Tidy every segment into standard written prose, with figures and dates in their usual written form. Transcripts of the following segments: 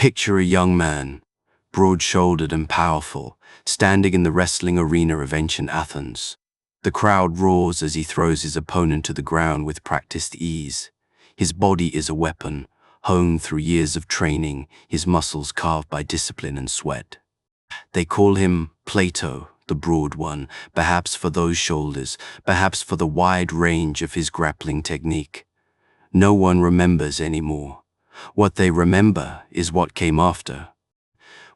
Picture a young man, broad-shouldered and powerful, standing in the wrestling arena of ancient Athens. The crowd roars as he throws his opponent to the ground with practiced ease. His body is a weapon, honed through years of training, his muscles carved by discipline and sweat. They call him Plato, the broad one, perhaps for those shoulders, perhaps for the wide range of his grappling technique. No one remembers anymore. What they remember is what came after.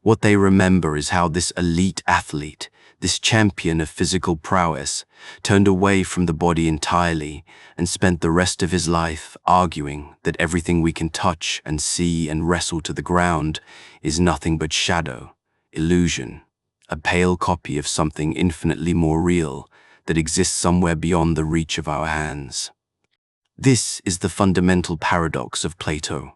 What they remember is how this elite athlete, this champion of physical prowess, turned away from the body entirely and spent the rest of his life arguing that everything we can touch and see and wrestle to the ground is nothing but shadow, illusion, a pale copy of something infinitely more real that exists somewhere beyond the reach of our hands. This is the fundamental paradox of Plato,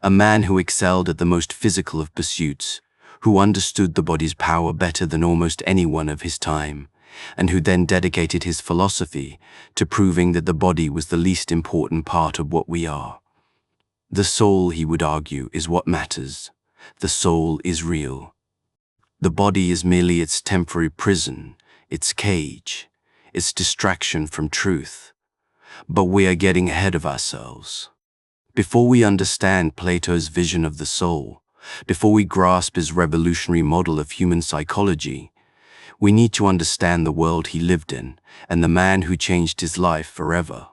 a man who excelled at the most physical of pursuits, who understood the body's power better than almost anyone of his time, and who then dedicated his philosophy to proving that the body was the least important part of what we are. The soul, he would argue, is what matters. The soul is real. The body is merely its temporary prison, its cage, its distraction from truth. But we are getting ahead of ourselves. Before we understand Plato's vision of the soul, before we grasp his revolutionary model of human psychology, we need to understand the world he lived in and the man who changed his life forever.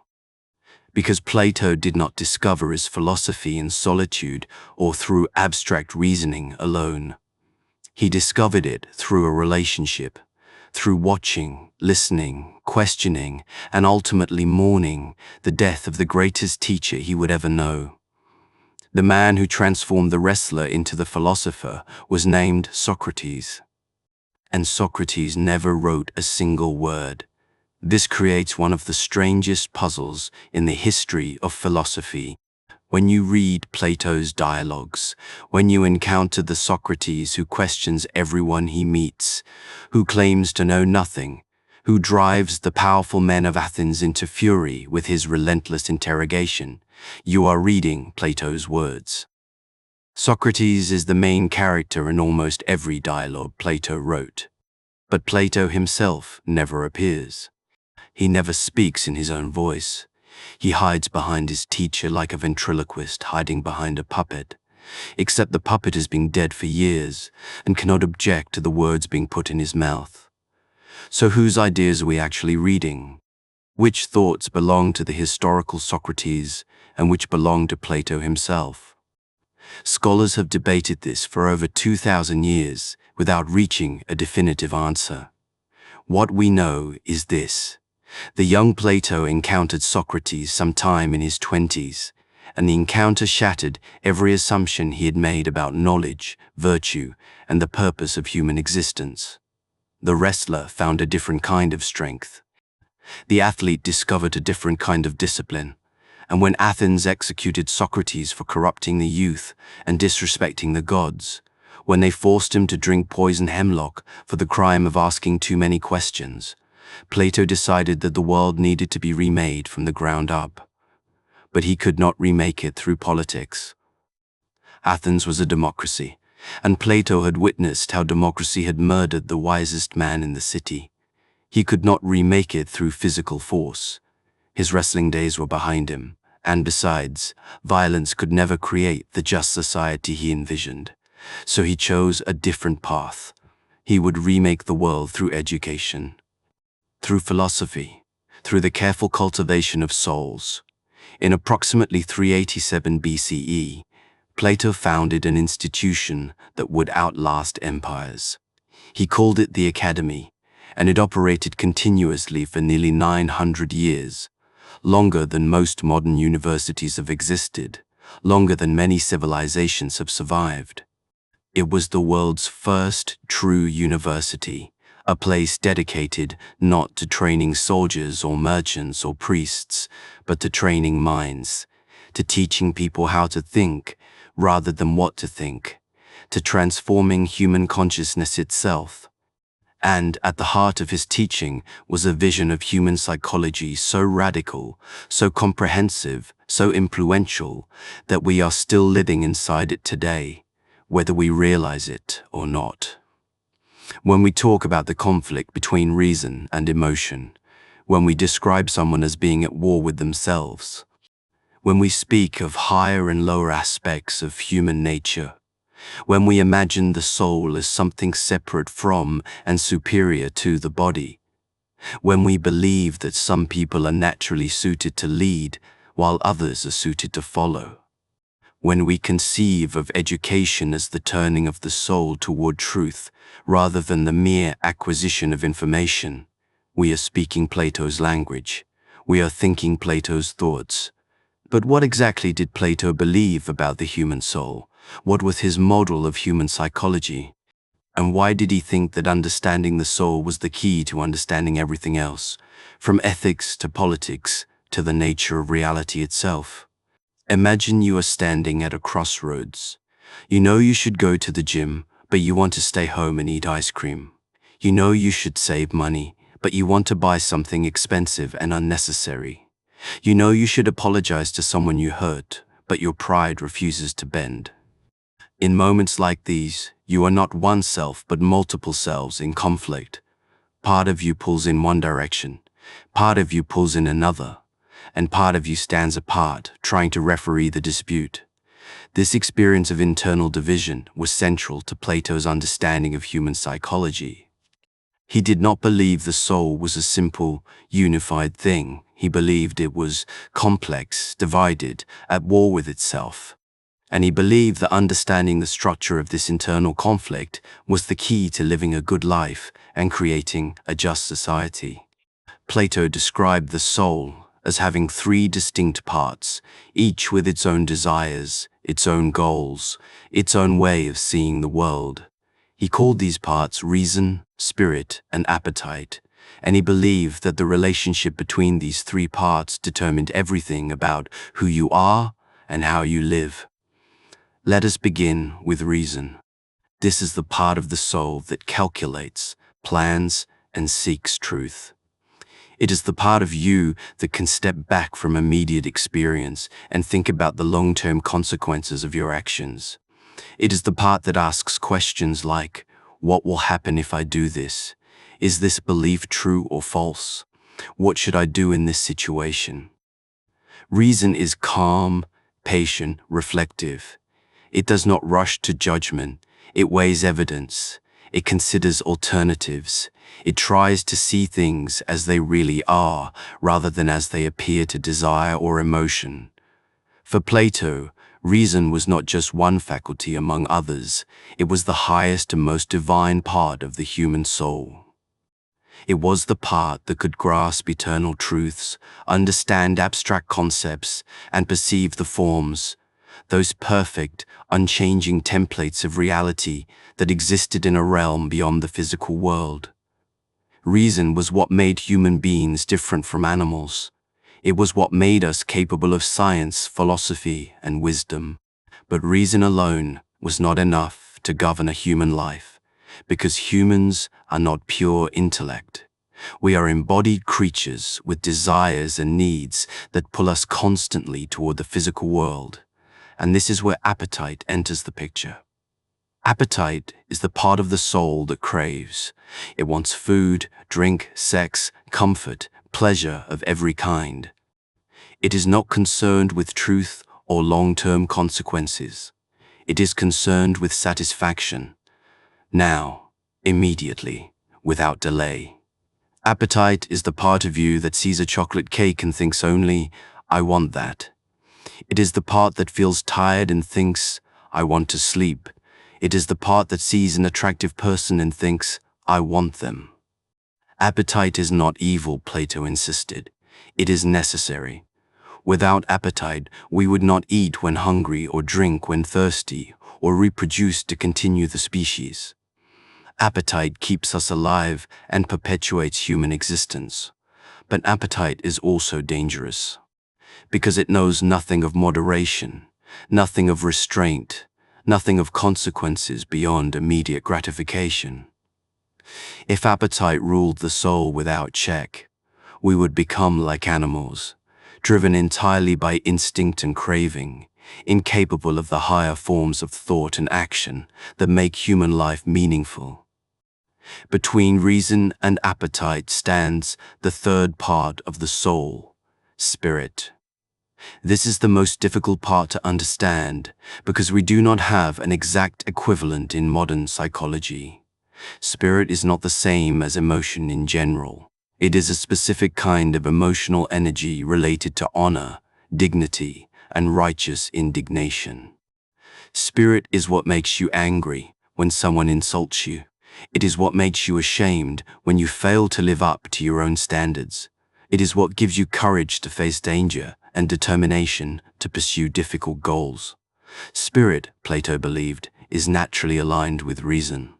Because Plato did not discover his philosophy in solitude or through abstract reasoning alone. He discovered it through a relationship, through watching, listening, questioning, and ultimately mourning the death of the greatest teacher he would ever know. The man who transformed the wrestler into the philosopher was named Socrates. And Socrates never wrote a single word. This creates one of the strangest puzzles in the history of philosophy. When you read Plato's dialogues, when you encounter the Socrates who questions everyone he meets, who claims to know nothing, who drives the powerful men of Athens into fury with his relentless interrogation, you are reading Plato's words. Socrates is the main character in almost every dialogue Plato wrote. But Plato himself never appears. He never speaks in his own voice. He hides behind his teacher like a ventriloquist hiding behind a puppet, except the puppet has been dead for years and cannot object to the words being put in his mouth. So whose ideas are we actually reading? Which thoughts belong to the historical Socrates and which belong to Plato himself? Scholars have debated this for over 2,000 years without reaching a definitive answer. What we know is this. The young Plato encountered Socrates sometime in his 20s, and the encounter shattered every assumption he had made about knowledge, virtue, and the purpose of human existence. The wrestler found a different kind of strength. The athlete discovered a different kind of discipline, and when Athens executed Socrates for corrupting the youth and disrespecting the gods, when they forced him to drink poison hemlock for the crime of asking too many questions, Plato decided that the world needed to be remade from the ground up. But he could not remake it through politics. Athens was a democracy, and Plato had witnessed how democracy had murdered the wisest man in the city. He could not remake it through physical force. His wrestling days were behind him, and besides, violence could never create the just society he envisioned. So he chose a different path. He would remake the world through education, through philosophy, through the careful cultivation of souls. In approximately 387 BCE, Plato founded an institution that would outlast empires. He called it the Academy, and it operated continuously for nearly 900 years, longer than most modern universities have existed, longer than many civilizations have survived. It was the world's first true university, a place dedicated not to training soldiers or merchants or priests, but to training minds, to teaching people how to think rather than what to think, to transforming human consciousness itself. And at the heart of his teaching was a vision of human psychology so radical, so comprehensive, so influential, that we are still living inside it today, whether we realize it or not. When we talk about the conflict between reason and emotion, when we describe someone as being at war with themselves, when we speak of higher and lower aspects of human nature, when we imagine the soul as something separate from and superior to the body, when we believe that some people are naturally suited to lead while others are suited to follow, when we conceive of education as the turning of the soul toward truth rather than the mere acquisition of information, we are speaking Plato's language. We are thinking Plato's thoughts. But what exactly did Plato believe about the human soul? What was his model of human psychology? And why did he think that understanding the soul was the key to understanding everything else, from ethics to politics to the nature of reality itself? Imagine you are standing at a crossroads. You know you should go to the gym, but you want to stay home and eat ice cream. You know you should save money, but you want to buy something expensive and unnecessary. You know you should apologize to someone you hurt, but your pride refuses to bend. In moments like these, you are not one self but multiple selves in conflict. Part of you pulls in one direction, part of you pulls in another, and part of you stands apart, trying to referee the dispute. This experience of internal division was central to Plato's understanding of human psychology. He did not believe the soul was a simple, unified thing. He believed it was complex, divided, at war with itself. And he believed that understanding the structure of this internal conflict was the key to living a good life and creating a just society. Plato described the soul as having three distinct parts, each with its own desires, its own goals, its own way of seeing the world. He called these parts reason, spirit, and appetite, and he believed that the relationship between these three parts determined everything about who you are and how you live. Let us begin with reason. This is the part of the soul that calculates, plans, and seeks truth. It is the part of you that can step back from immediate experience and think about the long-term consequences of your actions. It is the part that asks questions like, what will happen if I do this? Is this belief true or false? What should I do in this situation? Reason is calm, patient, reflective. It does not rush to judgment. It weighs evidence. It considers alternatives. It tries to see things as they really are, rather than as they appear to desire or emotion. For Plato, reason was not just one faculty among others. It was the highest and most divine part of the human soul. It was the part that could grasp eternal truths, understand abstract concepts, and perceive the forms, those perfect, unchanging templates of reality that existed in a realm beyond the physical world. Reason was what made human beings different from animals. It was what made us capable of science, philosophy, and wisdom. But reason alone was not enough to govern a human life, because humans are not pure intellect. We are embodied creatures with desires and needs that pull us constantly toward the physical world. And this is where appetite enters the picture. Appetite is the part of the soul that craves. It wants food, drink, sex, comfort, pleasure of every kind. It is not concerned with truth or long-term consequences. It is concerned with satisfaction. Now, immediately, without delay. Appetite is the part of you that sees a chocolate cake and thinks only, I want that. It is the part that feels tired and thinks, I want to sleep. It is the part that sees an attractive person and thinks, I want them. Appetite is not evil, Plato insisted. It is necessary. Without appetite, we would not eat when hungry or drink when thirsty or reproduce to continue the species. Appetite keeps us alive and perpetuates human existence. But appetite is also dangerous, because it knows nothing of moderation, nothing of restraint, nothing of consequences beyond immediate gratification. If appetite ruled the soul without check, we would become like animals, driven entirely by instinct and craving. incapable of the higher forms of thought and action that make human life meaningful. Between reason and appetite stands the third part of the soul, spirit. This is the most difficult part to understand because we do not have an exact equivalent in modern psychology. Spirit is not the same as emotion in general. It is a specific kind of emotional energy related to honor, dignity, and righteous indignation. Spirit is what makes you angry when someone insults you. It is what makes you ashamed when you fail to live up to your own standards. It is what gives you courage to face danger and determination to pursue difficult goals. Spirit, Plato believed, is naturally aligned with reason.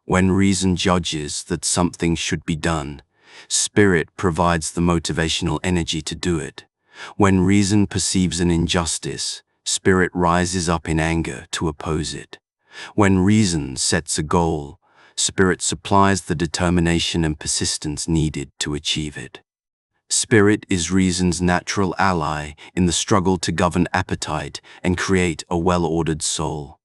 When reason judges that something should be done, spirit provides the motivational energy to do it. When reason perceives an injustice, spirit rises up in anger to oppose it. When reason sets a goal, spirit supplies the determination and persistence needed to achieve it. Spirit is reason's natural ally in the struggle to govern appetite and create a well-ordered soul.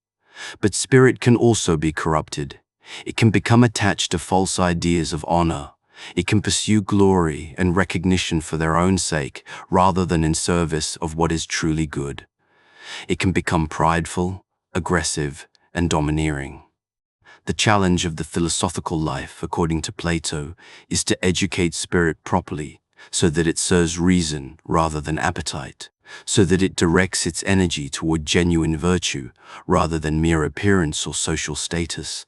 But spirit can also be corrupted. It can become attached to false ideas of honor. It can pursue glory and recognition for their own sake rather than in service of what is truly good. It can become prideful, aggressive, and domineering. The challenge of the philosophical life, according to Plato, is to educate spirit properly so that it serves reason rather than appetite, so that it directs its energy toward genuine virtue rather than mere appearance or social status.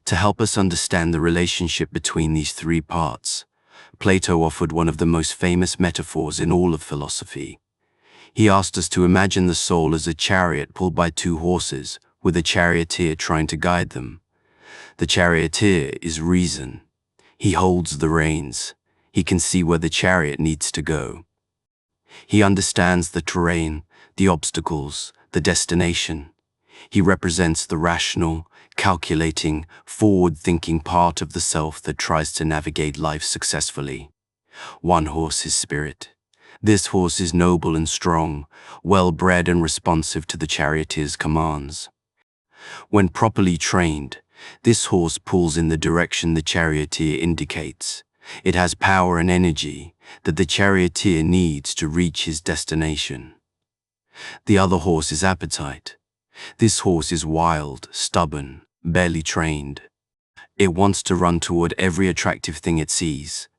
To help us understand the relationship between these three parts, Plato offered one of the most famous metaphors in all of philosophy. He asked us to imagine the soul as a chariot pulled by two horses, with a charioteer trying to guide them. The charioteer is reason. He holds the reins. He can see where the chariot needs to go. He understands the terrain, the obstacles, the destination. He represents the rational, calculating, forward-thinking part of the self that tries to navigate life successfully. One horse is spirit. This horse is noble and strong, well-bred and responsive to the charioteer's commands. When properly trained, this horse pulls in the direction the charioteer indicates. It has power and energy that the charioteer needs to reach his destination. The other horse is appetite. This horse is wild, stubborn, barely trained. It wants to run toward every attractive thing it sees,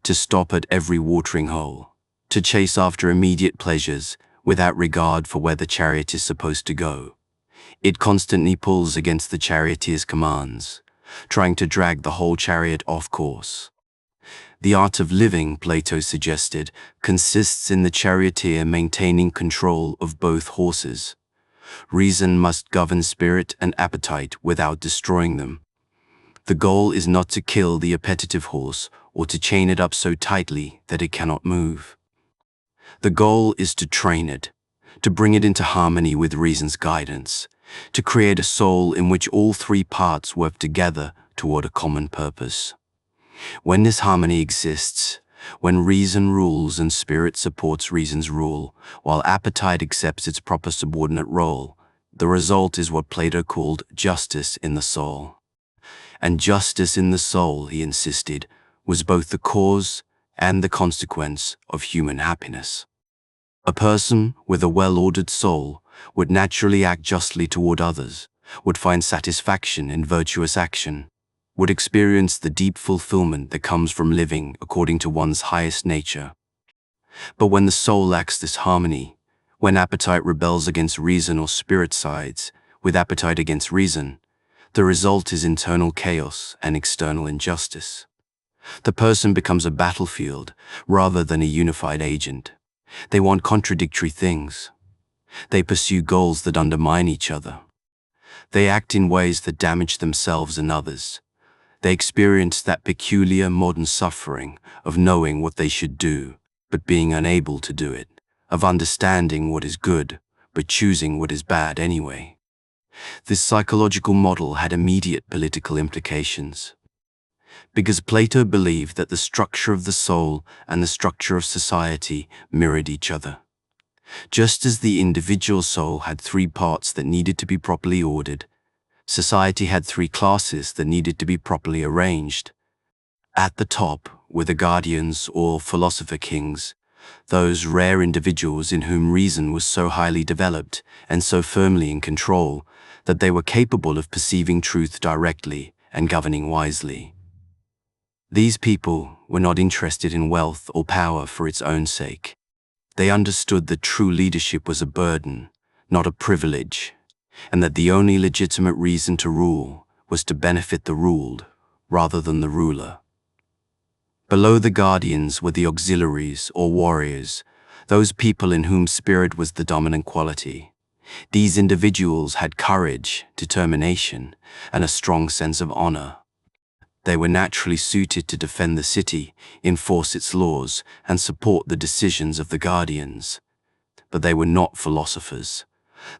to stop at every watering hole, to chase after immediate pleasures without regard for where the chariot is supposed to go. It constantly pulls against the charioteer's commands, trying to drag the whole chariot off course. The art of living, Plato suggested, consists in the charioteer maintaining control of both horses. Reason must govern spirit and appetite without destroying them. The goal is not to kill the appetitive horse or to chain it up so tightly that it cannot move. The goal is to train it, to bring it into harmony with reason's guidance, to create a soul in which all three parts work together toward a common purpose. When this harmony exists, when reason rules and spirit supports reason's rule, while appetite accepts its proper subordinate role, the result is what Plato called justice in the soul. And justice in the soul, he insisted, was both the cause and the consequence of human happiness. A person with a well-ordered soul would naturally act justly toward others, would find satisfaction in virtuous action, would experience the deep fulfillment that comes from living according to one's highest nature. But when the soul lacks this harmony, when appetite rebels against reason or spirit sides, with appetite against reason, the result is internal chaos and external injustice. The person becomes a battlefield rather than a unified agent. They want contradictory things. They pursue goals that undermine each other. They act in ways that damage themselves and others. They experience that peculiar modern suffering of knowing what they should do, but being unable to do it, of understanding what is good, but choosing what is bad anyway. This psychological model had immediate political implications, because Plato believed that the structure of the soul and the structure of society mirrored each other. Just as the individual soul had three parts that needed to be properly ordered, society had three classes that needed to be properly arranged. At the top were the guardians or philosopher-kings, those rare individuals in whom reason was so highly developed and so firmly in control that they were capable of perceiving truth directly and governing wisely. These people were not interested in wealth or power for its own sake. They understood that true leadership was a burden, not a privilege, and that the only legitimate reason to rule was to benefit the ruled rather than the ruler. Below the guardians were the auxiliaries or warriors, those people in whom spirit was the dominant quality. These individuals had courage, determination, and a strong sense of honor. They were naturally suited to defend the city, enforce its laws, and support the decisions of the guardians. But they were not philosophers.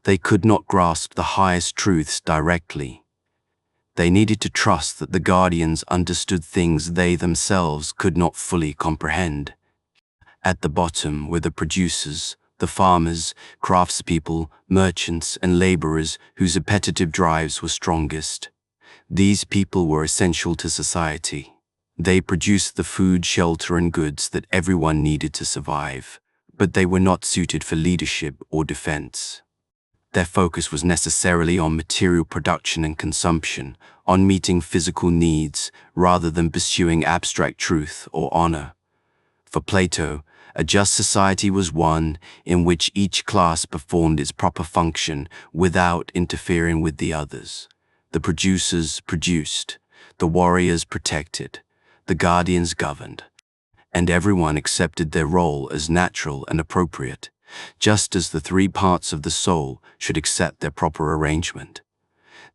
They could not grasp the highest truths directly. They needed to trust that the guardians understood things they themselves could not fully comprehend. At the bottom were the producers, the farmers, craftspeople, merchants, and laborers whose appetitive drives were strongest. These people were essential to society. They produced the food, shelter, and goods that everyone needed to survive, but they were not suited for leadership or defense. Their focus was necessarily on material production and consumption, on meeting physical needs rather than pursuing abstract truth or honor. For Plato, a just society was one in which each class performed its proper function without interfering with the others. The producers produced, the warriors protected, the guardians governed, and everyone accepted their role as natural and appropriate, just as the three parts of the soul should accept their proper arrangement.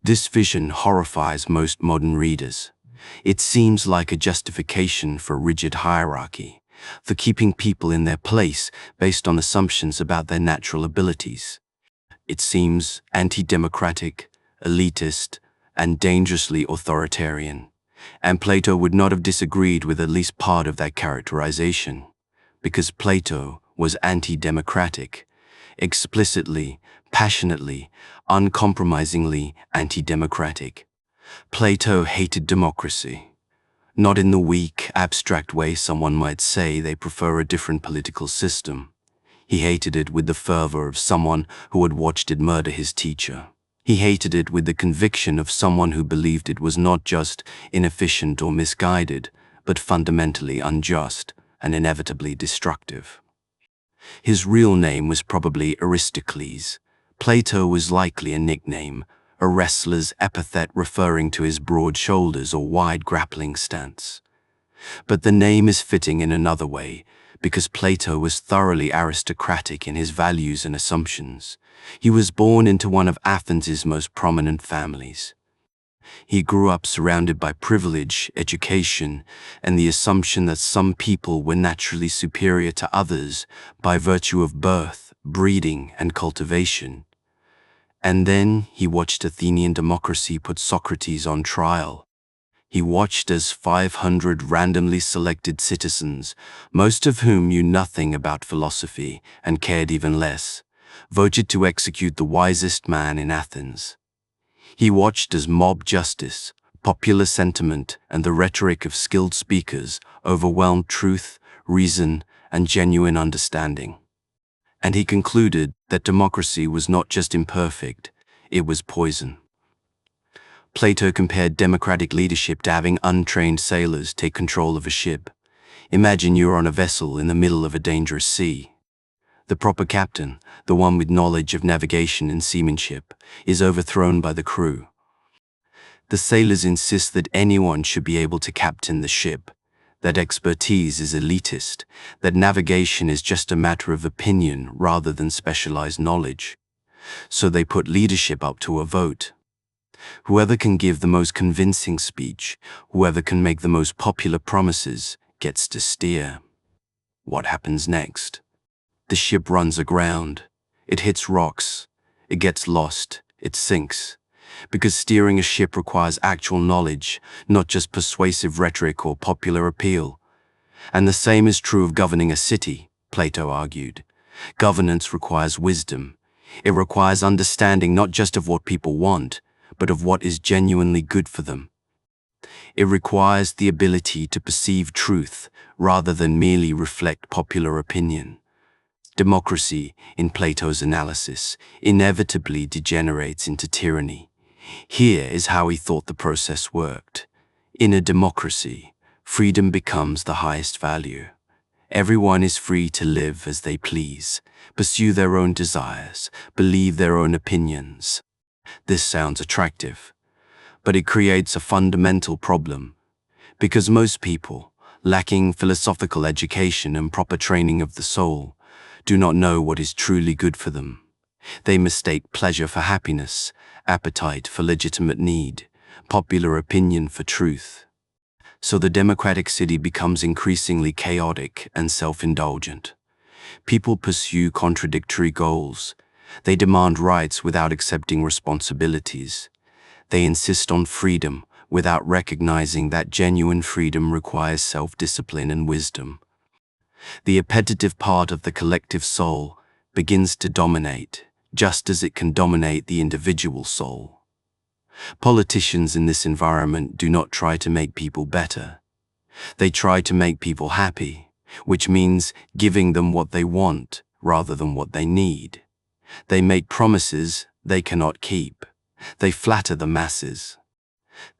This vision horrifies most modern readers. It seems like a justification for rigid hierarchy, for keeping people in their place based on assumptions about their natural abilities. It seems anti-democratic, elitist, and dangerously authoritarian, and Plato would not have disagreed with at least part of that characterization, because Plato was anti-democratic, explicitly, passionately, uncompromisingly anti-democratic. Plato hated democracy, not in the weak, abstract way someone might say they prefer a different political system. He hated it with the fervor of someone who had watched it murder his teacher. He hated it with the conviction of someone who believed it was not just inefficient or misguided, but fundamentally unjust and inevitably destructive. His real name was probably Aristocles. Plato was likely a nickname, a wrestler's epithet referring to his broad shoulders or wide grappling stance. But the name is fitting in another way, because Plato was thoroughly aristocratic in his values and assumptions. He was born into one of Athens' most prominent families. He grew up surrounded by privilege, education, and the assumption that some people were naturally superior to others by virtue of birth, breeding, and cultivation. And then he watched Athenian democracy put Socrates on trial. He watched as 500 randomly selected citizens, most of whom knew nothing about philosophy and cared even less, voted to execute the wisest man in Athens. He watched as mob justice, popular sentiment, and the rhetoric of skilled speakers overwhelmed truth, reason, and genuine understanding. And he concluded that democracy was not just imperfect, it was poison. Plato compared democratic leadership to having untrained sailors take control of a ship. Imagine you're on a vessel in the middle of a dangerous sea. The proper captain, the one with knowledge of navigation and seamanship, is overthrown by the crew. The sailors insist that anyone should be able to captain the ship, that expertise is elitist, that navigation is just a matter of opinion rather than specialized knowledge. So they put leadership up to a vote. Whoever can give the most convincing speech, whoever can make the most popular promises, gets to steer. What happens next? The ship runs aground. It hits rocks. It gets lost. It sinks. Because steering a ship requires actual knowledge, not just persuasive rhetoric or popular appeal. And the same is true of governing a city, Plato argued. Governance requires wisdom. It requires understanding not just of what people want, but of what is genuinely good for them. It requires the ability to perceive truth rather than merely reflect popular opinion. Democracy, in Plato's analysis, inevitably degenerates into tyranny. Here is how he thought the process worked. In a democracy, freedom becomes the highest value. Everyone is free to live as they please, pursue their own desires, believe their own opinions. This sounds attractive, but it creates a fundamental problem, because most people, lacking philosophical education and proper training of the soul, do not know what is truly good for them. They mistake pleasure for happiness, appetite for legitimate need, popular opinion for truth. So the democratic city becomes increasingly chaotic and self-indulgent. People pursue contradictory goals. They demand rights without accepting responsibilities. They insist on freedom without recognizing that genuine freedom requires self-discipline and wisdom. The appetitive part of the collective soul begins to dominate, just as it can dominate the individual soul. Politicians in this environment do not try to make people better. They try to make people happy, which means giving them what they want rather than what they need. They make promises they cannot keep. They flatter the masses.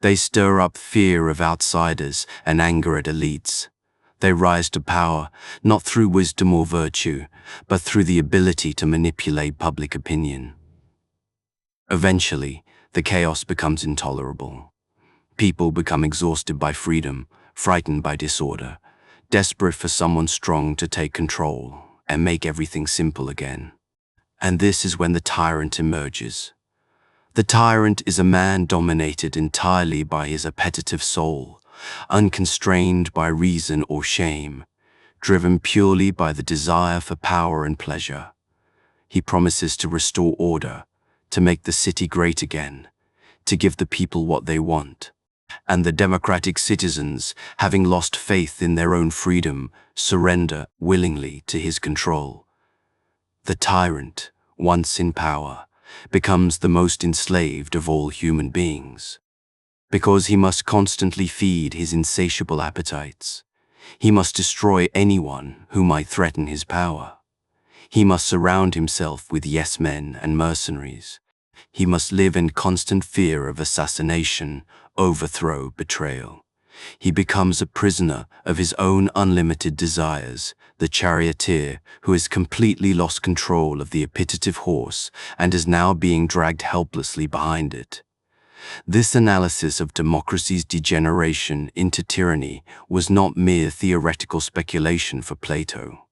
They stir up fear of outsiders and anger at elites. They rise to power not through wisdom or virtue, but through the ability to manipulate public opinion. Eventually, the chaos becomes intolerable. People become exhausted by freedom, frightened by disorder, desperate for someone strong to take control and make everything simple again. And this is when the tyrant emerges. The tyrant is a man dominated entirely by his appetitive soul, unconstrained by reason or shame, driven purely by the desire for power and pleasure. He promises to restore order, to make the city great again, to give the people what they want. And the democratic citizens, having lost faith in their own freedom, surrender willingly to his control. The tyrant, once in power, becomes the most enslaved of all human beings. Because he must constantly feed his insatiable appetites. He must destroy anyone who might threaten his power. He must surround himself with yes-men and mercenaries. He must live in constant fear of assassination, overthrow, betrayal. He becomes a prisoner of his own unlimited desires, the charioteer who has completely lost control of the appetitive horse and is now being dragged helplessly behind it. This analysis of democracy's degeneration into tyranny was not mere theoretical speculation for Plato.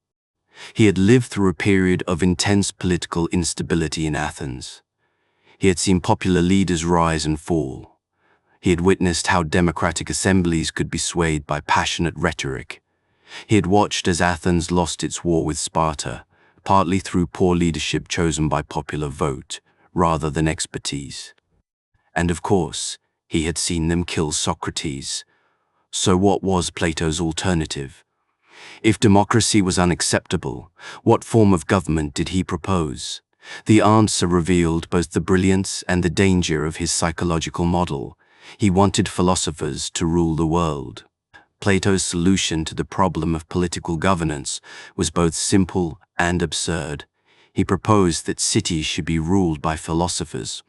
He had lived through a period of intense political instability in Athens. He had seen popular leaders rise and fall. He had witnessed how democratic assemblies could be swayed by passionate rhetoric. He had watched as Athens lost its war with Sparta, partly through poor leadership chosen by popular vote, rather than expertise. And of course, he had seen them kill Socrates. So what was Plato's alternative? If democracy was unacceptable, what form of government did he propose? The answer revealed both the brilliance and the danger of his psychological model. He wanted philosophers to rule the world. Plato's solution to the problem of political governance was both simple and absurd. He proposed that cities should be ruled by philosophers,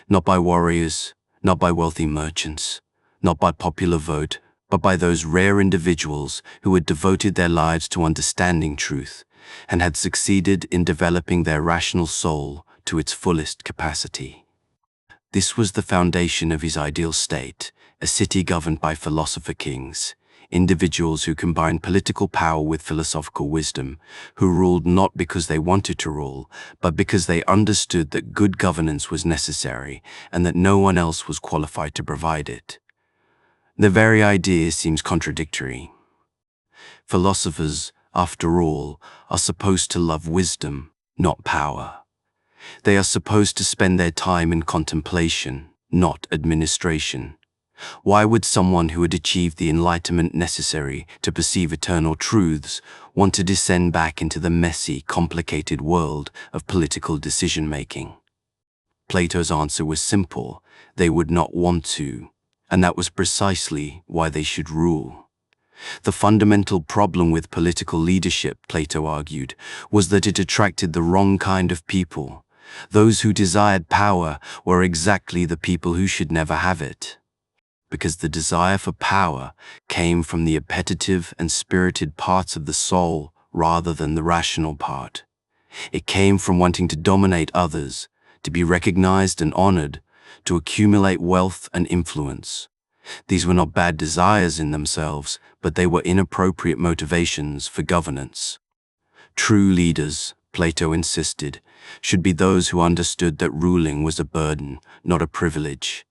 not by warriors, not by wealthy merchants, not by popular vote, but by those rare individuals who had devoted their lives to understanding truth and had succeeded in developing their rational soul to its fullest capacity. This was the foundation of his ideal state, a city governed by philosopher-kings, individuals who combined political power with philosophical wisdom, who ruled not because they wanted to rule, but because they understood that good governance was necessary and that no one else was qualified to provide it. The very idea seems contradictory. Philosophers, after all, are supposed to love wisdom, not power. They are supposed to spend their time in contemplation, not administration. Why would someone who had achieved the enlightenment necessary to perceive eternal truths want to descend back into the messy, complicated world of political decision-making? Plato's answer was simple: they would not want to, and that was precisely why they should rule. The fundamental problem with political leadership, Plato argued, was that it attracted the wrong kind of people. Those who desired power were exactly the people who should never have it, because the desire for power came from the appetitive and spirited parts of the soul rather than the rational part. It came from wanting to dominate others, to be recognized and honored, to accumulate wealth and influence. These were not bad desires in themselves, but they were inappropriate motivations for governance. True leaders, Plato insisted, should be those who understood that ruling was a burden, not a privilege.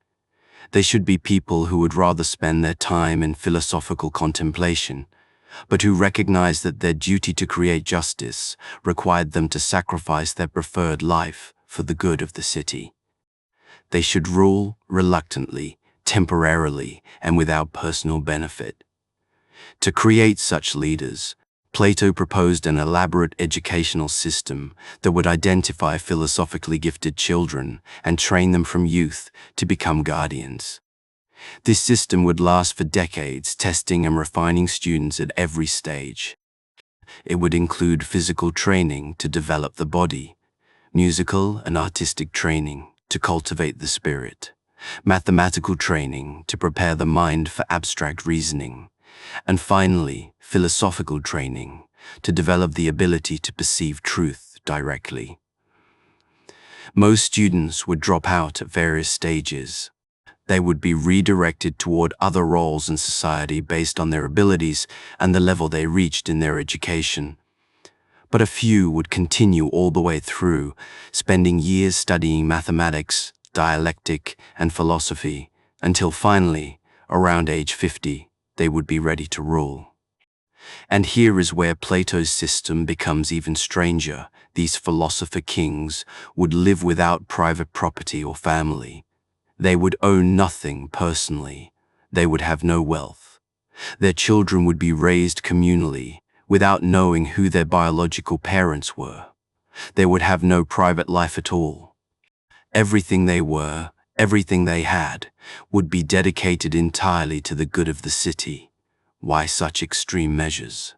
They should be people who would rather spend their time in philosophical contemplation, but who recognized that their duty to create justice required them to sacrifice their preferred life for the good of the city. They should rule reluctantly, temporarily, and without personal benefit. To create such leaders, Plato proposed an elaborate educational system that would identify philosophically gifted children and train them from youth to become guardians. This system would last for decades, testing and refining students at every stage. It would include physical training to develop the body, musical and artistic training to cultivate the spirit, mathematical training to prepare the mind for abstract reasoning, and finally, philosophical training to develop the ability to perceive truth directly. Most students would drop out at various stages. They would be redirected toward other roles in society based on their abilities and the level they reached in their education. But a few would continue all the way through, spending years studying mathematics, dialectic, and philosophy, until finally, around age 50, they would be ready to rule. And here is where Plato's system becomes even stranger. These philosopher-kings would live without private property or family. They would own nothing personally. They would have no wealth. Their children would be raised communally, without knowing who their biological parents were. They would have no private life at all. Everything they were, everything they had, would be dedicated entirely to the good of the city. Why such extreme measures?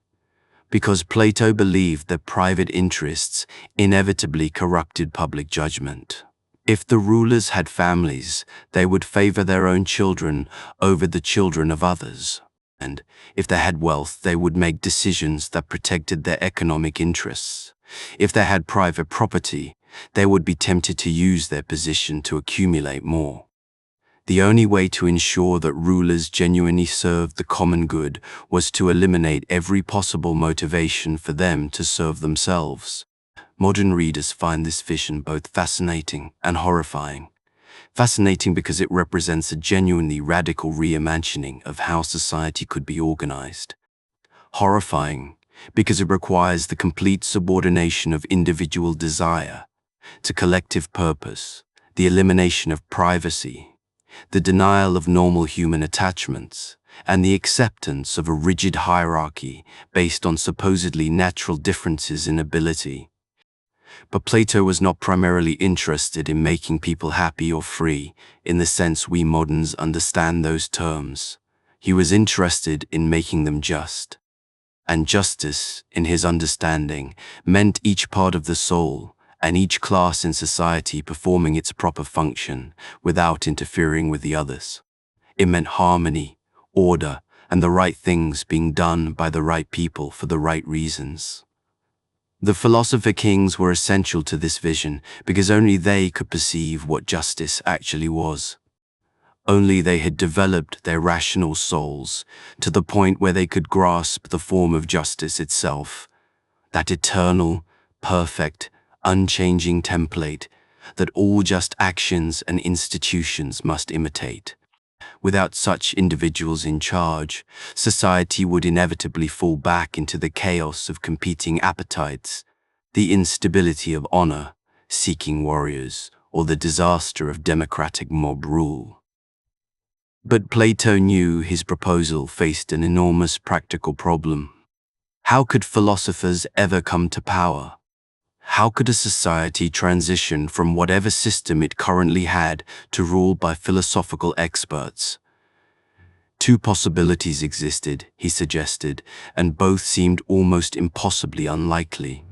Because Plato believed that private interests inevitably corrupted public judgment. If the rulers had families, they would favor their own children over the children of others. And if they had wealth, they would make decisions that protected their economic interests. If they had private property, they would be tempted to use their position to accumulate more. The only way to ensure that rulers genuinely served the common good was to eliminate every possible motivation for them to serve themselves. Modern readers find this vision both fascinating and horrifying. Fascinating because it represents a genuinely radical reimagining of how society could be organized. Horrifying because it requires the complete subordination of individual desire to collective purpose, the elimination of privacy, the denial of normal human attachments, and the acceptance of a rigid hierarchy based on supposedly natural differences in ability. But Plato was not primarily interested in making people happy or free, in the sense we moderns understand those terms. He was interested in making them just. And justice, in his understanding, meant each part of the soul and each class in society performing its proper function without interfering with the others. It meant harmony, order, and the right things being done by the right people for the right reasons. The philosopher-kings were essential to this vision because only they could perceive what justice actually was. Only they had developed their rational souls to the point where they could grasp the form of justice itself, that eternal, perfect, unchanging template that all just actions and institutions must imitate. Without such individuals in charge, society would inevitably fall back into the chaos of competing appetites, the instability of honor-seeking warriors, or the disaster of democratic mob rule. But Plato knew his proposal faced an enormous practical problem. How could philosophers ever come to power? How could a society transition from whatever system it currently had to rule by philosophical experts? Two possibilities existed, he suggested, and both seemed almost impossibly unlikely.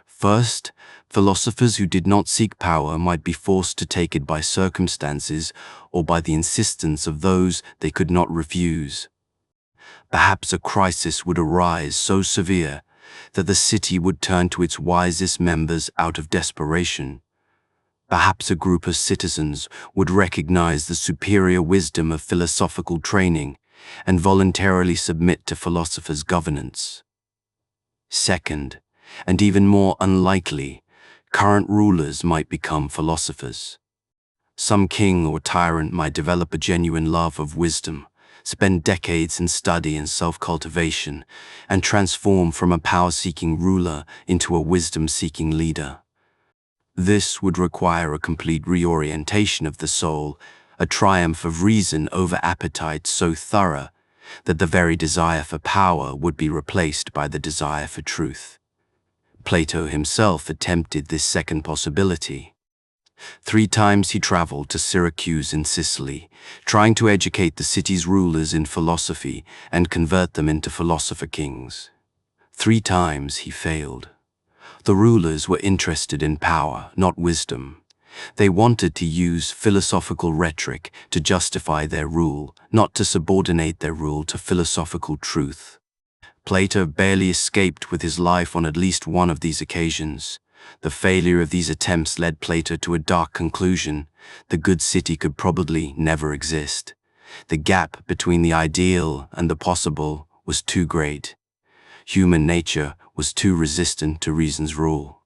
First, philosophers who did not seek power might be forced to take it by circumstances or by the insistence of those they could not refuse. Perhaps a crisis would arise so severe that the city would turn to its wisest members out of desperation. Perhaps a group of citizens would recognize the superior wisdom of philosophical training and voluntarily submit to philosophers' governance. Second, and even more unlikely, current rulers might become philosophers. Some king or tyrant might develop a genuine love of wisdom, spend decades in study and self-cultivation, and transform from a power-seeking ruler into a wisdom-seeking leader. This would require a complete reorientation of the soul, a triumph of reason over appetite so thorough that the very desire for power would be replaced by the desire for truth. Plato himself attempted this second possibility. 3 times he traveled to Syracuse in Sicily, trying to educate the city's rulers in philosophy and convert them into philosopher-kings. 3 times he failed. The rulers were interested in power, not wisdom. They wanted to use philosophical rhetoric to justify their rule, not to subordinate their rule to philosophical truth. Plato barely escaped with his life on at least one of these occasions. The failure of these attempts led Plato to a dark conclusion: the good city could probably never exist. The gap between the ideal and the possible was too great. Human nature was too resistant to reason's rule.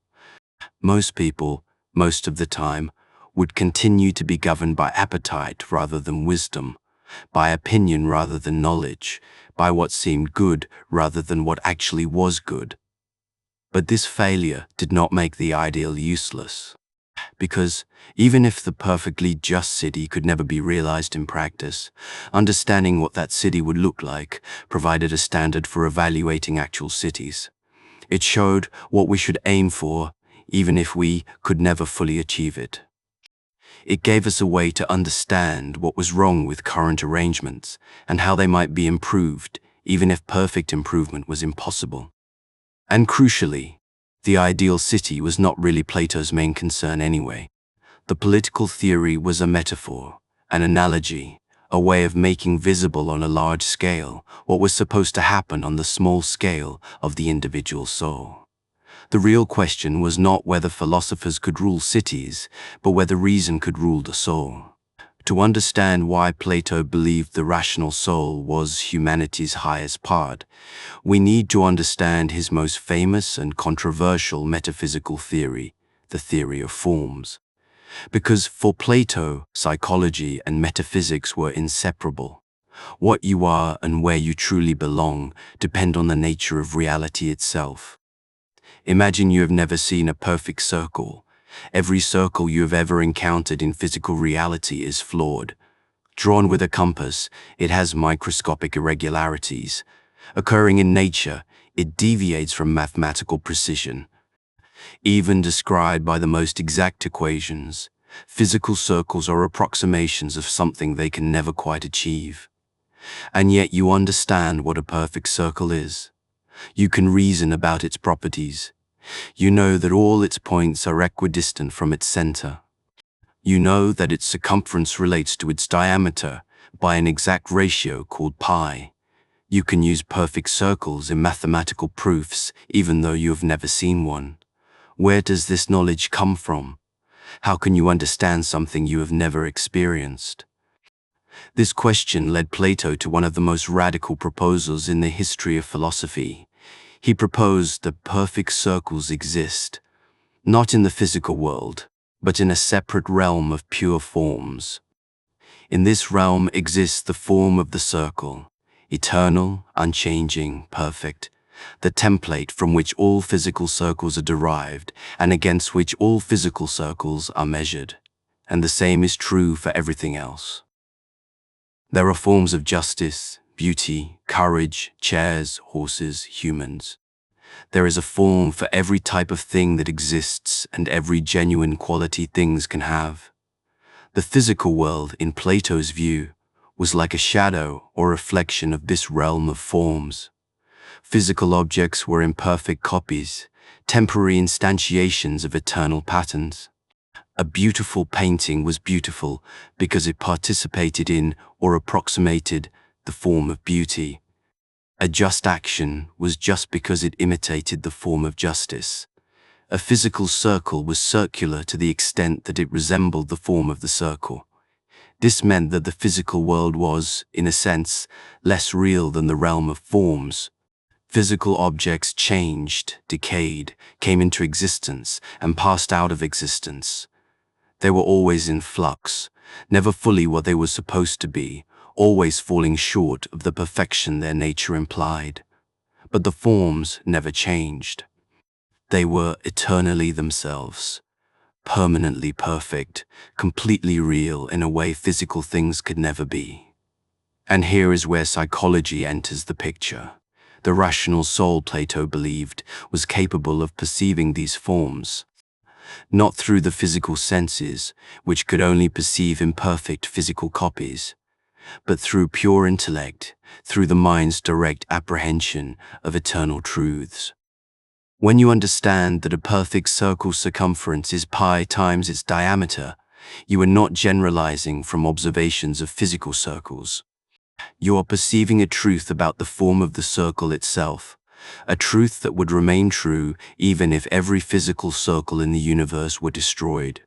Most people, most of the time, would continue to be governed by appetite rather than wisdom, by opinion rather than knowledge, by what seemed good rather than what actually was good. But this failure did not make the ideal useless, because even if the perfectly just city could never be realized in practice, understanding what that city would look like provided a standard for evaluating actual cities. It showed what we should aim for, even if we could never fully achieve it. It gave us a way to understand what was wrong with current arrangements and how they might be improved, even if perfect improvement was impossible. And crucially, the ideal city was not really Plato's main concern anyway. The political theory was a metaphor, an analogy, a way of making visible on a large scale what was supposed to happen on the small scale of the individual soul. The real question was not whether philosophers could rule cities, but whether reason could rule the soul. To understand why Plato believed the rational soul was humanity's highest part, we need to understand his most famous and controversial metaphysical theory, the theory of forms. Because for Plato, psychology and metaphysics were inseparable. What you are and where you truly belong depend on the nature of reality itself. Imagine you have never seen a perfect circle. Every circle you have ever encountered in physical reality is flawed. Drawn with a compass, it has microscopic irregularities. Occurring in nature, it deviates from mathematical precision. Even described by the most exact equations, physical circles are approximations of something they can never quite achieve. And yet you understand what a perfect circle is. You can reason about its properties. You know that all its points are equidistant from its center. You know that its circumference relates to its diameter by an exact ratio called pi. You can use perfect circles in mathematical proofs even though you have never seen one. Where does this knowledge come from? How can you understand something you have never experienced? This question led Plato to one of the most radical proposals in the history of philosophy. He proposed that perfect circles exist, not in the physical world, but in a separate realm of pure forms. In this realm exists the form of the circle, eternal, unchanging, perfect, the template from which all physical circles are derived and against which all physical circles are measured. And the same is true for everything else. There are forms of justice, beauty, courage, chairs, horses, humans. There is a form for every type of thing that exists and every genuine quality things can have. The physical world, in Plato's view, was like a shadow or reflection of this realm of forms. Physical objects were imperfect copies, temporary instantiations of eternal patterns. A beautiful painting was beautiful because it participated in or approximated the form of beauty. A just action was just because it imitated the form of justice. A physical circle was circular to the extent that it resembled the form of the circle. This meant that the physical world was, in a sense, less real than the realm of forms. Physical objects changed, decayed, came into existence, and passed out of existence. They were always in flux, never fully what they were supposed to be, always falling short of the perfection their nature implied. But the forms never changed. They were eternally themselves, permanently perfect, completely real in a way physical things could never be. And here is where psychology enters the picture. The rational soul, Plato believed, was capable of perceiving these forms, not through the physical senses, which could only perceive imperfect physical copies, but through pure intellect, through the mind's direct apprehension of eternal truths. When you understand that a perfect circle's circumference is pi times its diameter, you are not generalizing from observations of physical circles. You are perceiving a truth about the form of the circle itself, a truth that would remain true even if every physical circle in the universe were destroyed.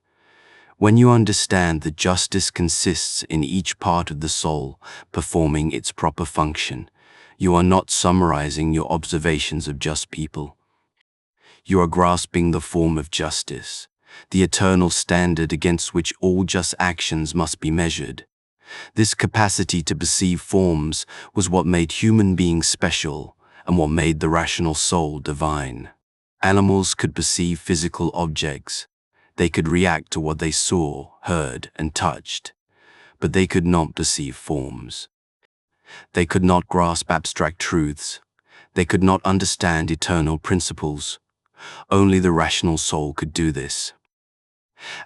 When you understand that justice consists in each part of the soul performing its proper function, you are not summarizing your observations of just people. You are grasping the form of justice, the eternal standard against which all just actions must be measured. This capacity to perceive forms was what made human beings special and what made the rational soul divine. Animals could perceive physical objects. They could react to what they saw, heard, and touched, but they could not perceive forms. They could not grasp abstract truths. They could not understand eternal principles. Only the rational soul could do this.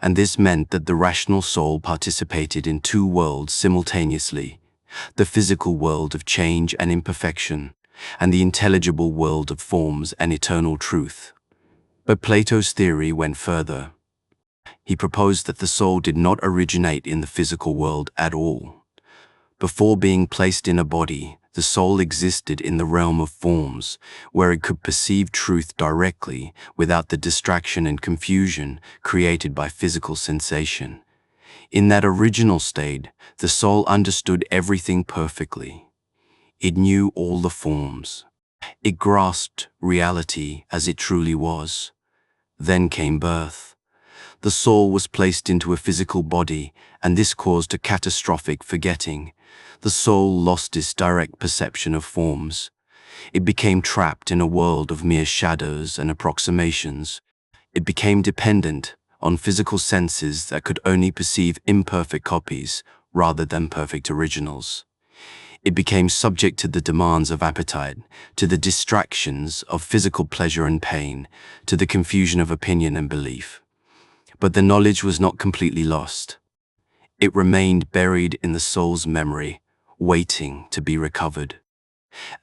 And this meant that the rational soul participated in two worlds simultaneously, the physical world of change and imperfection, and the intelligible world of forms and eternal truth. But Plato's theory went further. He proposed that the soul did not originate in the physical world at all. Before being placed in a body, the soul existed in the realm of forms, where it could perceive truth directly without the distraction and confusion created by physical sensation. In that original state, the soul understood everything perfectly. It knew all the forms. It grasped reality as it truly was. Then came birth. The soul was placed into a physical body, and this caused a catastrophic forgetting. The soul lost its direct perception of forms. It became trapped in a world of mere shadows and approximations. It became dependent on physical senses that could only perceive imperfect copies rather than perfect originals. It became subject to the demands of appetite, to the distractions of physical pleasure and pain, to the confusion of opinion and belief. But the knowledge was not completely lost. It remained buried in the soul's memory, waiting to be recovered.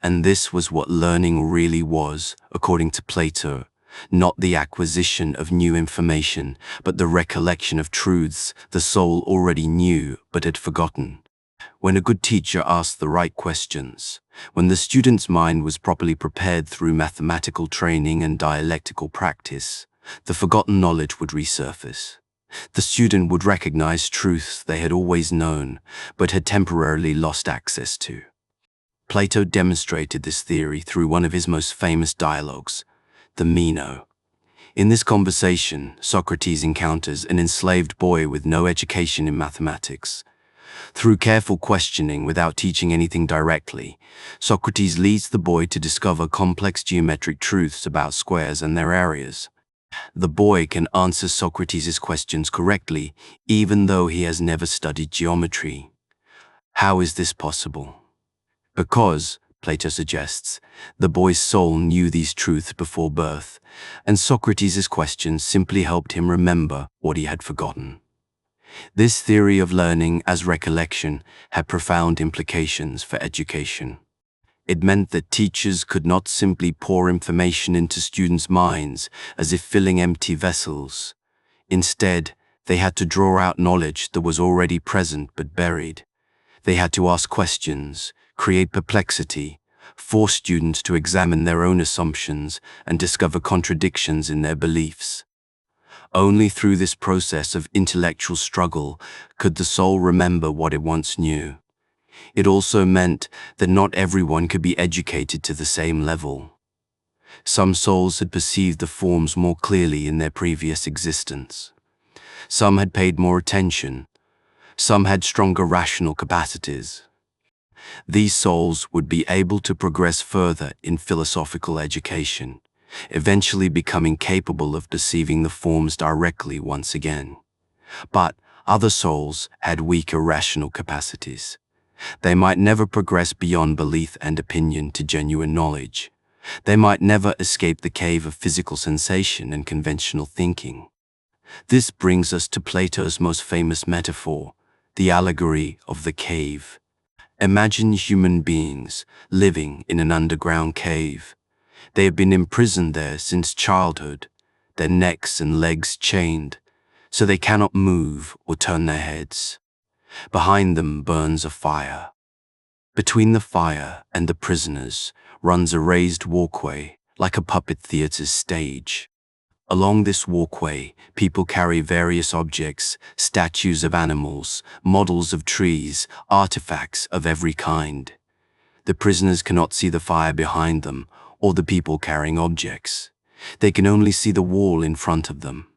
And this was what learning really was, according to Plato, not the acquisition of new information, but the recollection of truths the soul already knew but had forgotten. When a good teacher asked the right questions, when the student's mind was properly prepared through mathematical training and dialectical practice, the forgotten knowledge would resurface. The student would recognize truths they had always known, but had temporarily lost access to. Plato demonstrated this theory through one of his most famous dialogues, the Meno. In this conversation, Socrates encounters an enslaved boy with no education in mathematics. Through careful questioning without teaching anything directly, Socrates leads the boy to discover complex geometric truths about squares and their areas. The boy can answer Socrates' questions correctly, even though he has never studied geometry. How is this possible? Because, Plato suggests, the boy's soul knew these truths before birth, and Socrates' questions simply helped him remember what he had forgotten. This theory of learning as recollection had profound implications for education. It meant that teachers could not simply pour information into students' minds as if filling empty vessels. Instead, they had to draw out knowledge that was already present but buried. They had to ask questions, create perplexity, force students to examine their own assumptions and discover contradictions in their beliefs. Only through this process of intellectual struggle could the soul remember what it once knew. It also meant that not everyone could be educated to the same level. Some souls had perceived the forms more clearly in their previous existence. Some had paid more attention. Some had stronger rational capacities. These souls would be able to progress further in philosophical education, eventually becoming capable of perceiving the forms directly once again. But other souls had weaker rational capacities. They might never progress beyond belief and opinion to genuine knowledge. They might never escape the cave of physical sensation and conventional thinking. This brings us to Plato's most famous metaphor, the allegory of the cave. Imagine human beings living in an underground cave. They have been imprisoned there since childhood, their necks and legs chained, so they cannot move or turn their heads. Behind them burns a fire. Between the fire and the prisoners runs a raised walkway, like a puppet theater's stage. Along this walkway, people carry various objects, statues of animals, models of trees, artifacts of every kind. The prisoners cannot see the fire behind them or the people carrying objects. They can only see the wall in front of them.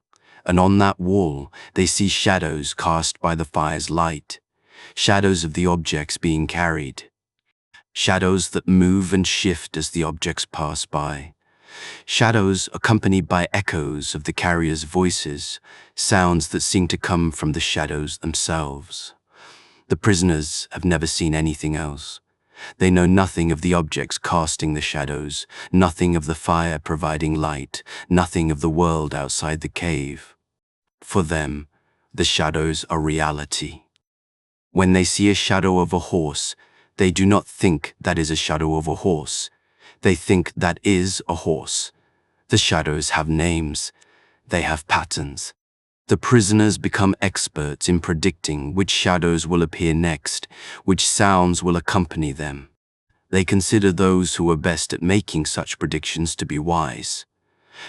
And on that wall, they see shadows cast by the fire's light, shadows of the objects being carried, shadows that move and shift as the objects pass by. Shadows accompanied by echoes of the carrier's voices, sounds that seem to come from the shadows themselves. The prisoners have never seen anything else. They know nothing of the objects casting the shadows, nothing of the fire providing light, nothing of the world outside the cave. For them, the shadows are reality. When they see a shadow of a horse, they do not think that is a shadow of a horse. They think that is a horse. The shadows have names. They have patterns. The prisoners become experts in predicting which shadows will appear next, which sounds will accompany them. They consider those who are best at making such predictions to be wise.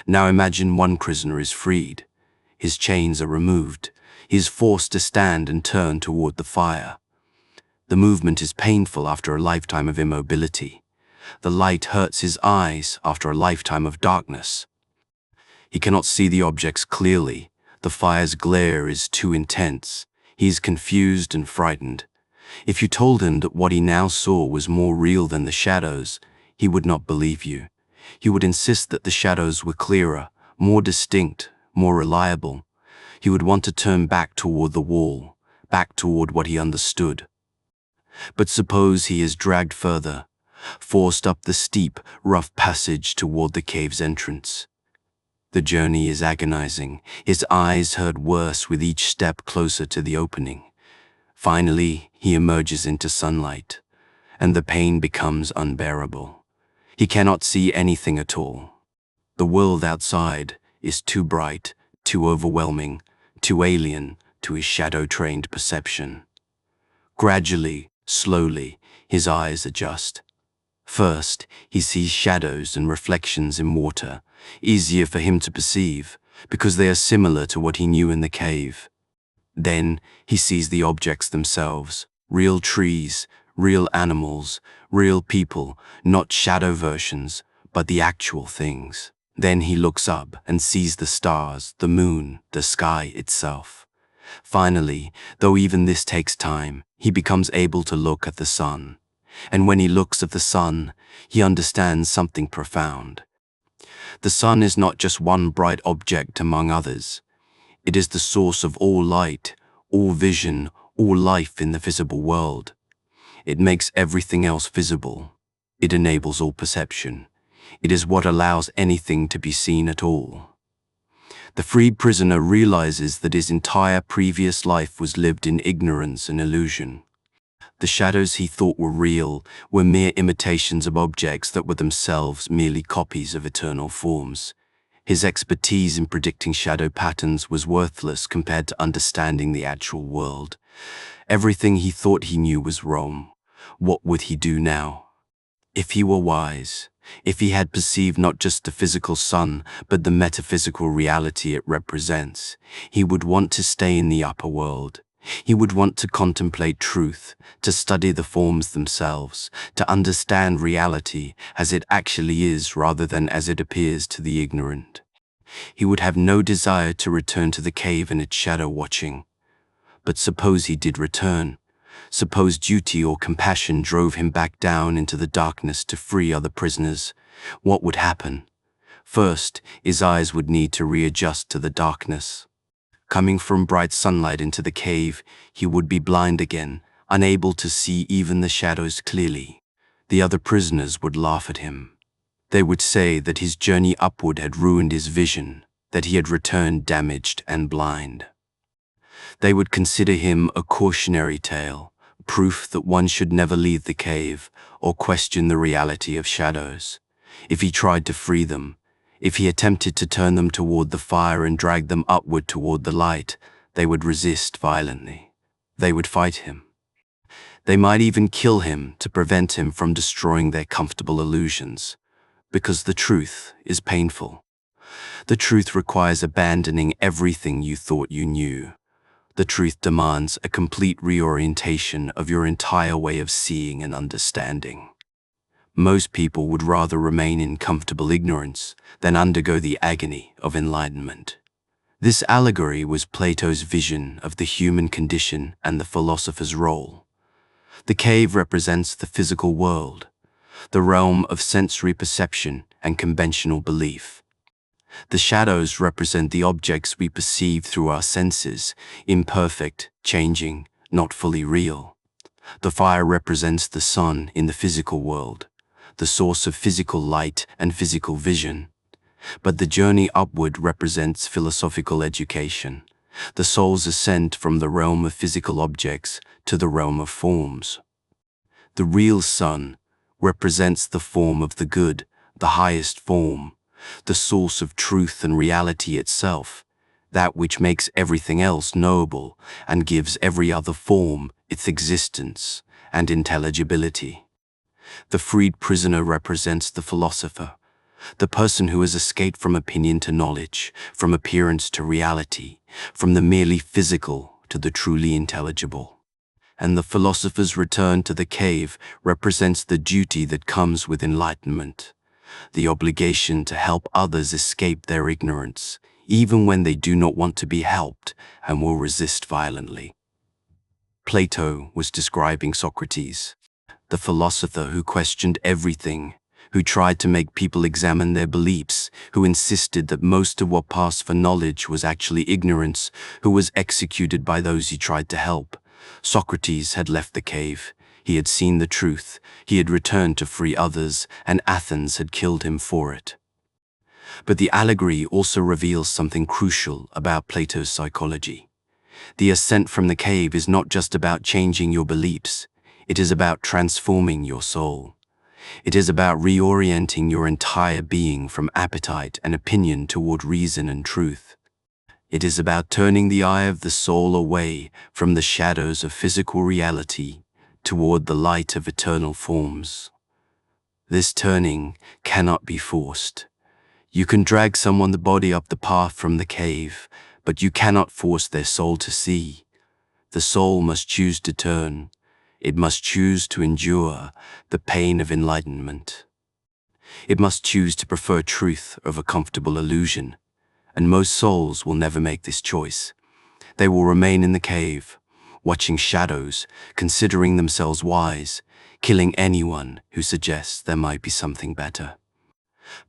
Now imagine one prisoner is freed. His chains are removed. He is forced to stand and turn toward the fire. The movement is painful after a lifetime of immobility. The light hurts his eyes after a lifetime of darkness. He cannot see the objects clearly. The fire's glare is too intense. He is confused and frightened. If you told him that what he now saw was more real than the shadows, he would not believe you. He would insist that the shadows were clearer, more distinct, more reliable. He would want to turn back toward the wall, back toward what he understood. But suppose he is dragged further, forced up the steep, rough passage toward the cave's entrance. The journey is agonizing. His eyes hurt worse with each step closer to the opening. Finally, he emerges into sunlight, and the pain becomes unbearable. He cannot see anything at all. The world outside is too bright, too overwhelming, too alien to his shadow-trained perception. Gradually, slowly, his eyes adjust. First, he sees shadows and reflections in water, easier for him to perceive, because they are similar to what he knew in the cave. Then, he sees the objects themselves, real trees, real animals, real people, not shadow versions, but the actual things. Then he looks up and sees the stars, the moon, the sky itself. Finally, though even this takes time, he becomes able to look at the sun. And when he looks at the sun, he understands something profound. The sun is not just one bright object among others. It is the source of all light, all vision, all life in the visible world. It makes everything else visible. It enables all perception. It is what allows anything to be seen at all. The freed prisoner realizes that his entire previous life was lived in ignorance and illusion. The shadows he thought were real were mere imitations of objects that were themselves merely copies of eternal forms. His expertise in predicting shadow patterns was worthless compared to understanding the actual world. Everything he thought he knew was wrong. What would he do now? If he were wise, if he had perceived not just the physical sun, but the metaphysical reality it represents, he would want to stay in the upper world. He would want to contemplate truth, to study the forms themselves, to understand reality as it actually is rather than as it appears to the ignorant. He would have no desire to return to the cave and its shadow watching. But suppose he did return. Suppose duty or compassion drove him back down into the darkness to free other prisoners. What would happen? First, his eyes would need to readjust to the darkness. Coming from bright sunlight into the cave, he would be blind again, unable to see even the shadows clearly. The other prisoners would laugh at him. They would say that his journey upward had ruined his vision, that he had returned damaged and blind. They would consider him a cautionary tale, proof that one should never leave the cave or question the reality of shadows. If he tried to free them, if he attempted to turn them toward the fire and drag them upward toward the light, they would resist violently. They would fight him. They might even kill him to prevent him from destroying their comfortable illusions, because the truth is painful. The truth requires abandoning everything you thought you knew. The truth demands a complete reorientation of your entire way of seeing and understanding. Most people would rather remain in comfortable ignorance than undergo the agony of enlightenment. This allegory was Plato's vision of the human condition and the philosopher's role. The cave represents the physical world, the realm of sensory perception and conventional belief. The shadows represent the objects we perceive through our senses, imperfect, changing, not fully real. The fire represents the sun in the physical world, the source of physical light and physical vision. But the journey upward represents philosophical education, the soul's ascent from the realm of physical objects to the realm of forms. The real sun represents the form of the good, the highest form, the source of truth and reality itself, that which makes everything else knowable and gives every other form its existence and intelligibility. The freed prisoner represents the philosopher, the person who has escaped from opinion to knowledge, from appearance to reality, from the merely physical to the truly intelligible. And the philosopher's return to the cave represents the duty that comes with enlightenment, the obligation to help others escape their ignorance, even when they do not want to be helped and will resist violently. Plato was describing Socrates, the philosopher who questioned everything, who tried to make people examine their beliefs, who insisted that most of what passed for knowledge was actually ignorance, who was executed by those he tried to help. Socrates had left the cave. He had seen the truth. He had returned to free others, and Athens had killed him for it. But the allegory also reveals something crucial about Plato's psychology. The ascent from the cave is not just about changing your beliefs. It is about transforming your soul. It is about reorienting your entire being from appetite and opinion toward reason and truth. It is about turning the eye of the soul away from the shadows of physical reality toward the light of eternal forms. This turning cannot be forced. You can drag someone's body up the path from the cave, but you cannot force their soul to see. The soul must choose to turn. It must choose to endure the pain of enlightenment. It must choose to prefer truth over comfortable illusion, and most souls will never make this choice. They will remain in the cave, watching shadows, considering themselves wise, killing anyone who suggests there might be something better.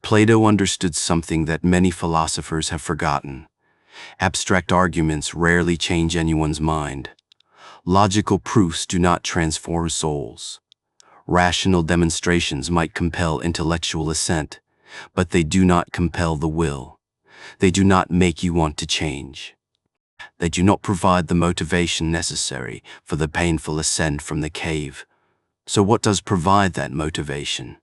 Plato understood something that many philosophers have forgotten. Abstract arguments rarely change anyone's mind. Logical proofs do not transform souls. Rational demonstrations might compel intellectual assent, but they do not compel the will. They do not make you want to change. They do not provide the motivation necessary for the painful ascent from the cave. So what does provide that motivation?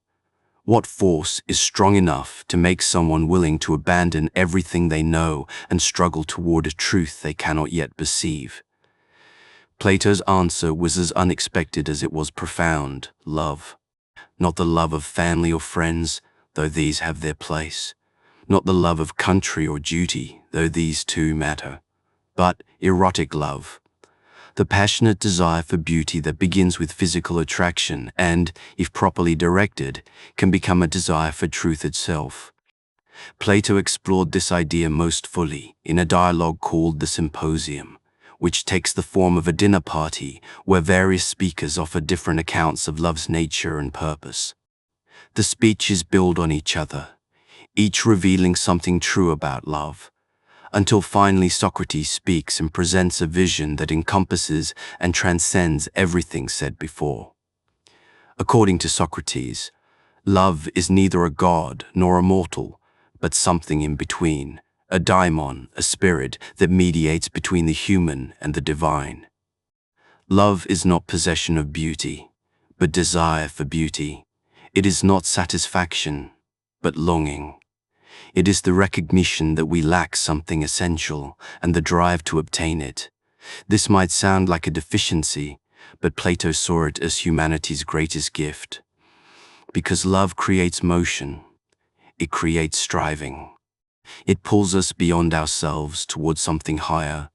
What force is strong enough to make someone willing to abandon everything they know and struggle toward a truth they cannot yet perceive? Plato's answer was as unexpected as it was profound: love. Not the love of family or friends, though these have their place. Not the love of country or duty, though these too matter. But erotic love. The passionate desire for beauty that begins with physical attraction and, if properly directed, can become a desire for truth itself. Plato explored this idea most fully in a dialogue called the Symposium, which takes the form of a dinner party where various speakers offer different accounts of love's nature and purpose. The speeches build on each other, each revealing something true about love, until finally Socrates speaks and presents a vision that encompasses and transcends everything said before. According to Socrates, love is neither a god nor a mortal, but something in between, a daimon, a spirit that mediates between the human and the divine. Love is not possession of beauty, but desire for beauty. It is not satisfaction, but longing. It is the recognition that we lack something essential and the drive to obtain it. This might sound like a deficiency, but Plato saw it as humanity's greatest gift. Because love creates motion, it creates striving. It pulls us beyond ourselves towards something higher.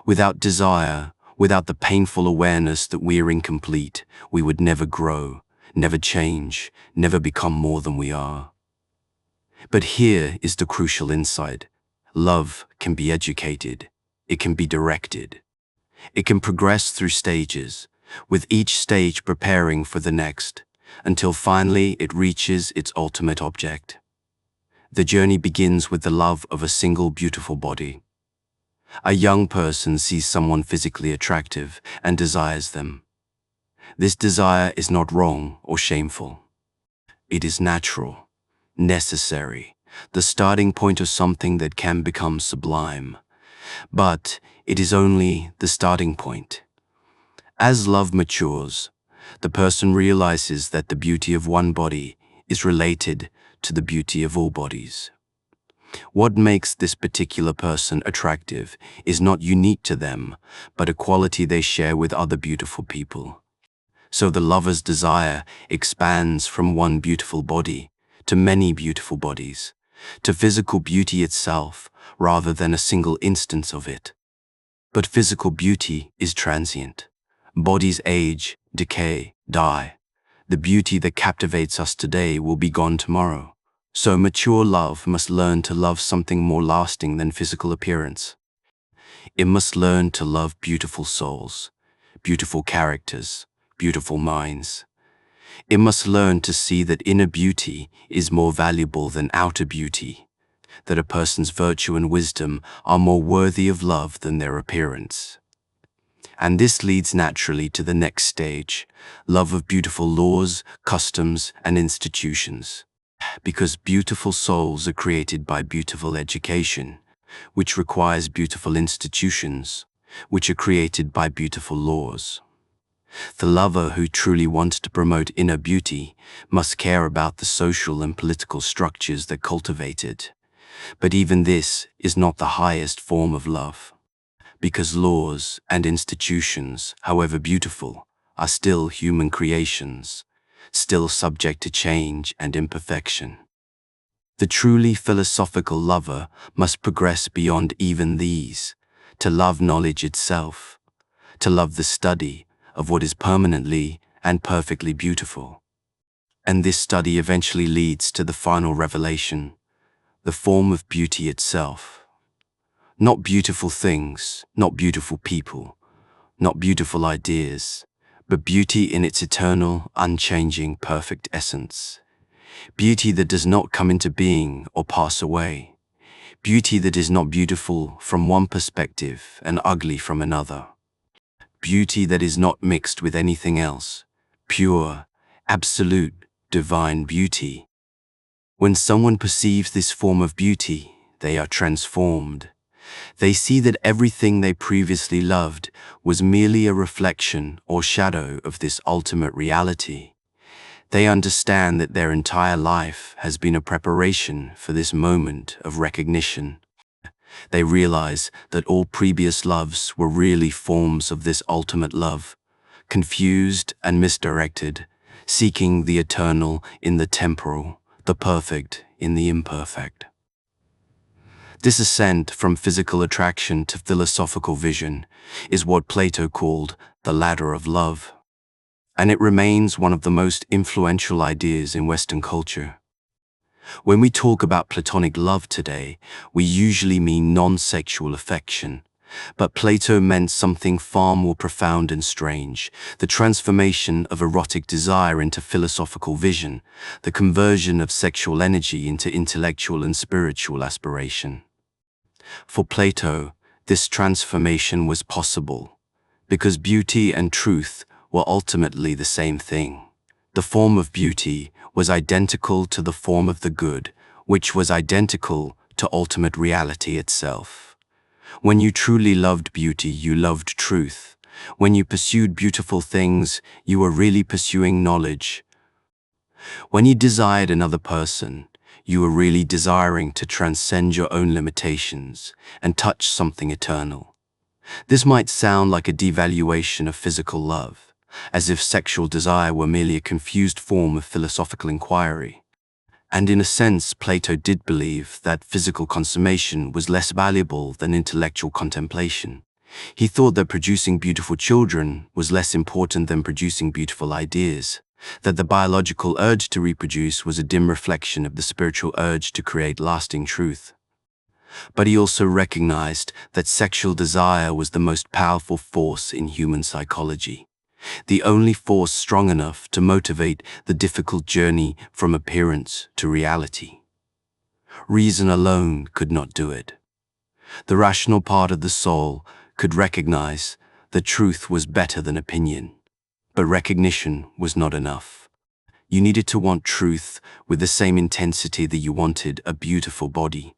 Without desire, without the painful awareness that we are incomplete, we would never grow, never change, never become more than we are. But here is the crucial insight. Love can be educated. It can be directed. It can progress through stages, with each stage preparing for the next, until finally it reaches its ultimate object. The journey begins with the love of a single beautiful body. A young person sees someone physically attractive and desires them. This desire is not wrong or shameful. It is natural, necessary, the starting point of something that can become sublime. But it is only the starting point. As love matures, the person realizes that the beauty of one body is related to the beauty of all bodies. What makes this particular person attractive is not unique to them, but a quality they share with other beautiful people. So the lover's desire expands from one beautiful body to many beautiful bodies, to physical beauty itself rather than a single instance of it. But physical beauty is transient. Bodies age, decay, die. The beauty that captivates us today will be gone tomorrow. So mature love must learn to love something more lasting than physical appearance. It must learn to love beautiful souls, beautiful characters, beautiful minds. It must learn to see that inner beauty is more valuable than outer beauty, that a person's virtue and wisdom are more worthy of love than their appearance. And this leads naturally to the next stage, love of beautiful laws, customs, and institutions. Because beautiful souls are created by beautiful education, which requires beautiful institutions, which are created by beautiful laws. The lover who truly wants to promote inner beauty must care about the social and political structures that cultivate it. But even this is not the highest form of love, because laws and institutions, however beautiful, are still human creations, still subject to change and imperfection. The truly philosophical lover must progress beyond even these, to love knowledge itself, to love the study of what is permanently and perfectly beautiful. And this study eventually leads to the final revelation, the form of beauty itself. Not beautiful things, not beautiful people, not beautiful ideas, but beauty in its eternal, unchanging, perfect essence. Beauty that does not come into being or pass away. Beauty that is not beautiful from one perspective and ugly from another. beauty that is not mixed with anything else, pure, absolute, divine beauty. When someone perceives this form of beauty, they are transformed. They see that everything they previously loved was merely a reflection or shadow of this ultimate reality. They understand that their entire life has been a preparation for this moment of recognition. They realize that all previous loves were really forms of this ultimate love, confused and misdirected, seeking the eternal in the temporal, the perfect in the imperfect. This ascent from physical attraction to philosophical vision is what Plato called the ladder of love, and it remains one of the most influential ideas in Western culture. When we talk about Platonic love today, we usually mean non-sexual affection, but Plato meant something far more profound and strange: the transformation of erotic desire into philosophical vision, the conversion of sexual energy into intellectual and spiritual aspiration. For Plato, this transformation was possible because beauty and truth were ultimately the same thing. The form of beauty was identical to the form of the good, which was identical to ultimate reality itself. When you truly loved beauty, you loved truth. When you pursued beautiful things, you were really pursuing knowledge. When you desired another person, you were really desiring to transcend your own limitations and touch something eternal. This might sound like a devaluation of physical love, as if sexual desire were merely a confused form of philosophical inquiry. And in a sense, Plato did believe that physical consummation was less valuable than intellectual contemplation. He thought that producing beautiful children was less important than producing beautiful ideas, that the biological urge to reproduce was a dim reflection of the spiritual urge to create lasting truth. But he also recognized that sexual desire was the most powerful force in human psychology, the only force strong enough to motivate the difficult journey from appearance to reality. Reason alone could not do it. The rational part of the soul could recognize that truth was better than opinion, but recognition was not enough. You needed to want truth with the same intensity that you wanted a beautiful body.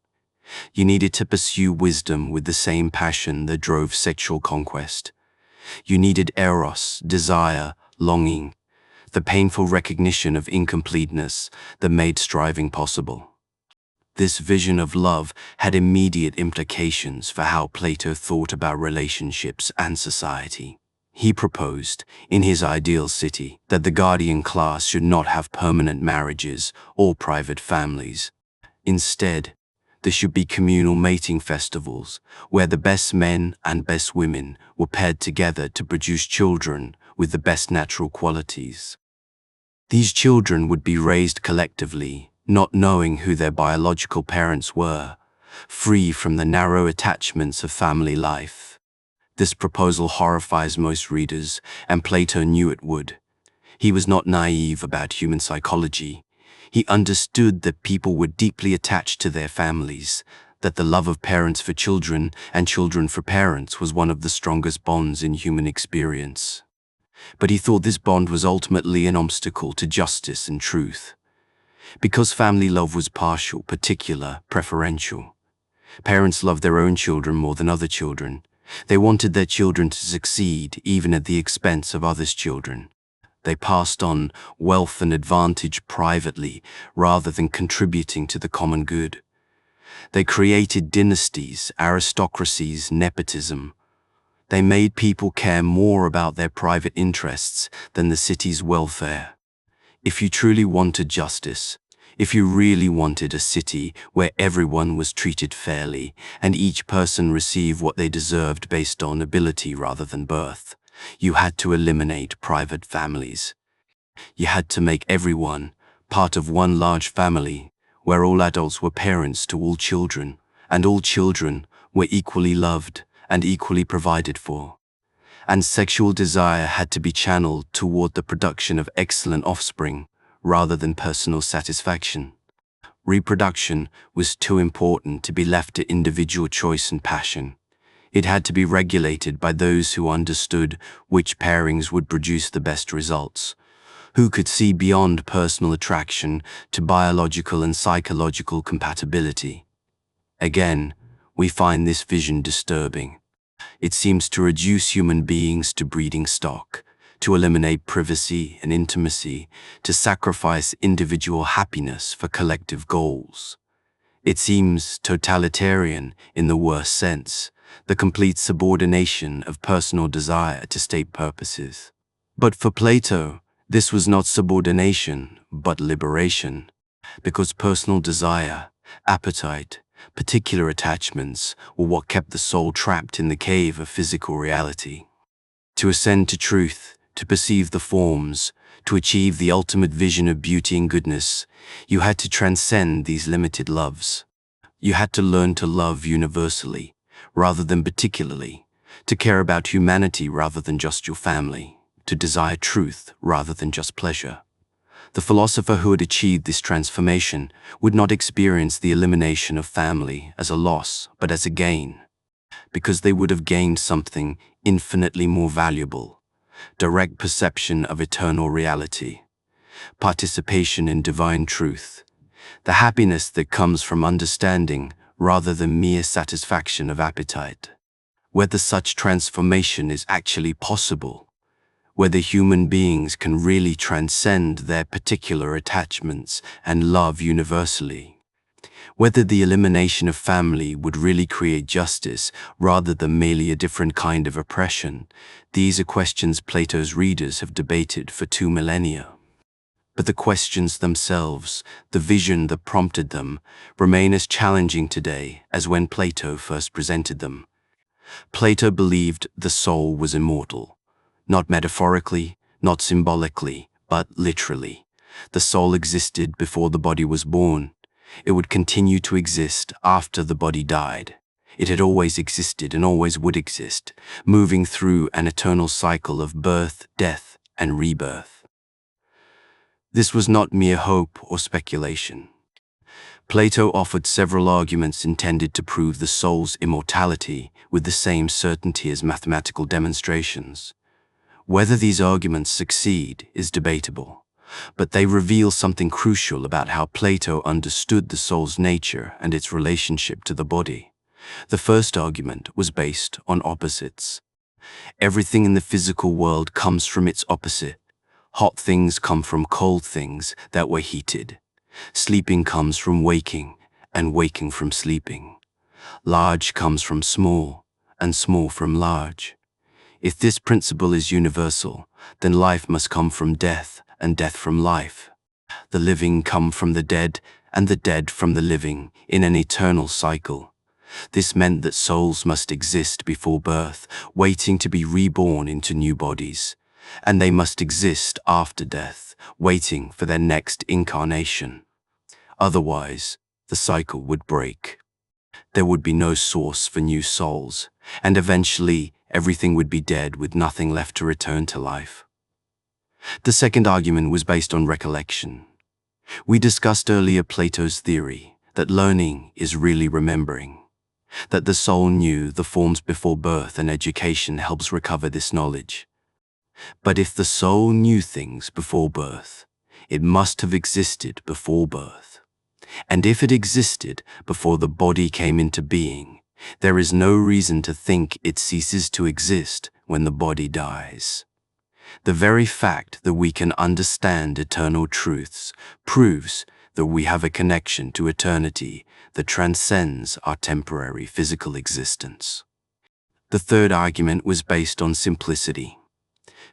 You needed to pursue wisdom with the same passion that drove sexual conquest. You needed eros, desire, longing, the painful recognition of incompleteness that made striving possible. This vision of love had immediate implications for how Plato thought about relationships and society. He proposed, in his ideal city, that the guardian class should not have permanent marriages or private families. Instead, there should be communal mating festivals, where the best men and best women were paired together to produce children with the best natural qualities. These children would be raised collectively, not knowing who their biological parents were, free from the narrow attachments of family life. This proposal horrifies most readers, and Plato knew it would. He was not naive about human psychology. He understood that people were deeply attached to their families, that the love of parents for children and children for parents was one of the strongest bonds in human experience. But he thought this bond was ultimately an obstacle to justice and truth. Because family love was partial, particular, preferential. Parents loved their own children more than other children. They wanted their children to succeed even at the expense of others' children. They passed on wealth and advantage privately rather than contributing to the common good. They created dynasties, aristocracies, nepotism. They made people care more about their private interests than the city's welfare. If you truly wanted justice, if you really wanted a city where everyone was treated fairly and each person received what they deserved based on ability rather than birth, you had to eliminate private families. You had to make everyone part of one large family where all adults were parents to all children, and all children were equally loved and equally provided for. And sexual desire had to be channeled toward the production of excellent offspring rather than personal satisfaction. Reproduction was too important to be left to individual choice and passion. It had to be regulated by those who understood which pairings would produce the best results, who could see beyond personal attraction to biological and psychological compatibility. Again, we find this vision disturbing. It seems to reduce human beings to breeding stock, to eliminate privacy and intimacy, to sacrifice individual happiness for collective goals. It seems totalitarian in the worst sense, the complete subordination of personal desire to state purposes. But for Plato, this was not subordination, but liberation, because personal desire, appetite, particular attachments were what kept the soul trapped in the cave of physical reality. To ascend to truth, to perceive the forms, to achieve the ultimate vision of beauty and goodness, you had to transcend these limited loves. You had to learn to love universally, rather than particularly, to care about humanity rather than just your family, to desire truth rather than just pleasure. The philosopher who had achieved this transformation would not experience the elimination of family as a loss, but as a gain, because they would have gained something infinitely more valuable: direct perception of eternal reality, participation in divine truth, the happiness that comes from understanding rather than mere satisfaction of appetite. Whether such transformation is actually possible, whether human beings can really transcend their particular attachments and love universally, whether the elimination of family would really create justice rather than merely a different kind of oppression, these are questions Plato's readers have debated for 2 millennia. But the questions themselves, the vision that prompted them, remain as challenging today as when Plato first presented them. Plato believed the soul was immortal, not metaphorically, not symbolically, but literally. The soul existed before the body was born. It would continue to exist after the body died. It had always existed and always would exist, moving through an eternal cycle of birth, death, and rebirth. This was not mere hope or speculation. Plato offered several arguments intended to prove the soul's immortality with the same certainty as mathematical demonstrations. Whether these arguments succeed is debatable, but they reveal something crucial about how Plato understood the soul's nature and its relationship to the body. The first argument was based on opposites. Everything in the physical world comes from its opposite. Hot things come from cold things that were heated. Sleeping comes from waking, and waking from sleeping. Large comes from small, and small from large. If this principle is universal, then life must come from death, and death from life. The living come from the dead, and the dead from the living, in an eternal cycle. This meant that souls must exist before birth, waiting to be reborn into new bodies. And they must exist after death, waiting for their next incarnation. Otherwise, the cycle would break. There would be no source for new souls, and eventually everything would be dead with nothing left to return to life. The second argument was based on recollection. We discussed earlier Plato's theory that learning is really remembering, that the soul knew the forms before birth and education helps recover this knowledge. But if the soul knew things before birth, it must have existed before birth. And if it existed before the body came into being, there is no reason to think it ceases to exist when the body dies. The very fact that we can understand eternal truths proves that we have a connection to eternity that transcends our temporary physical existence. The third argument was based on simplicity.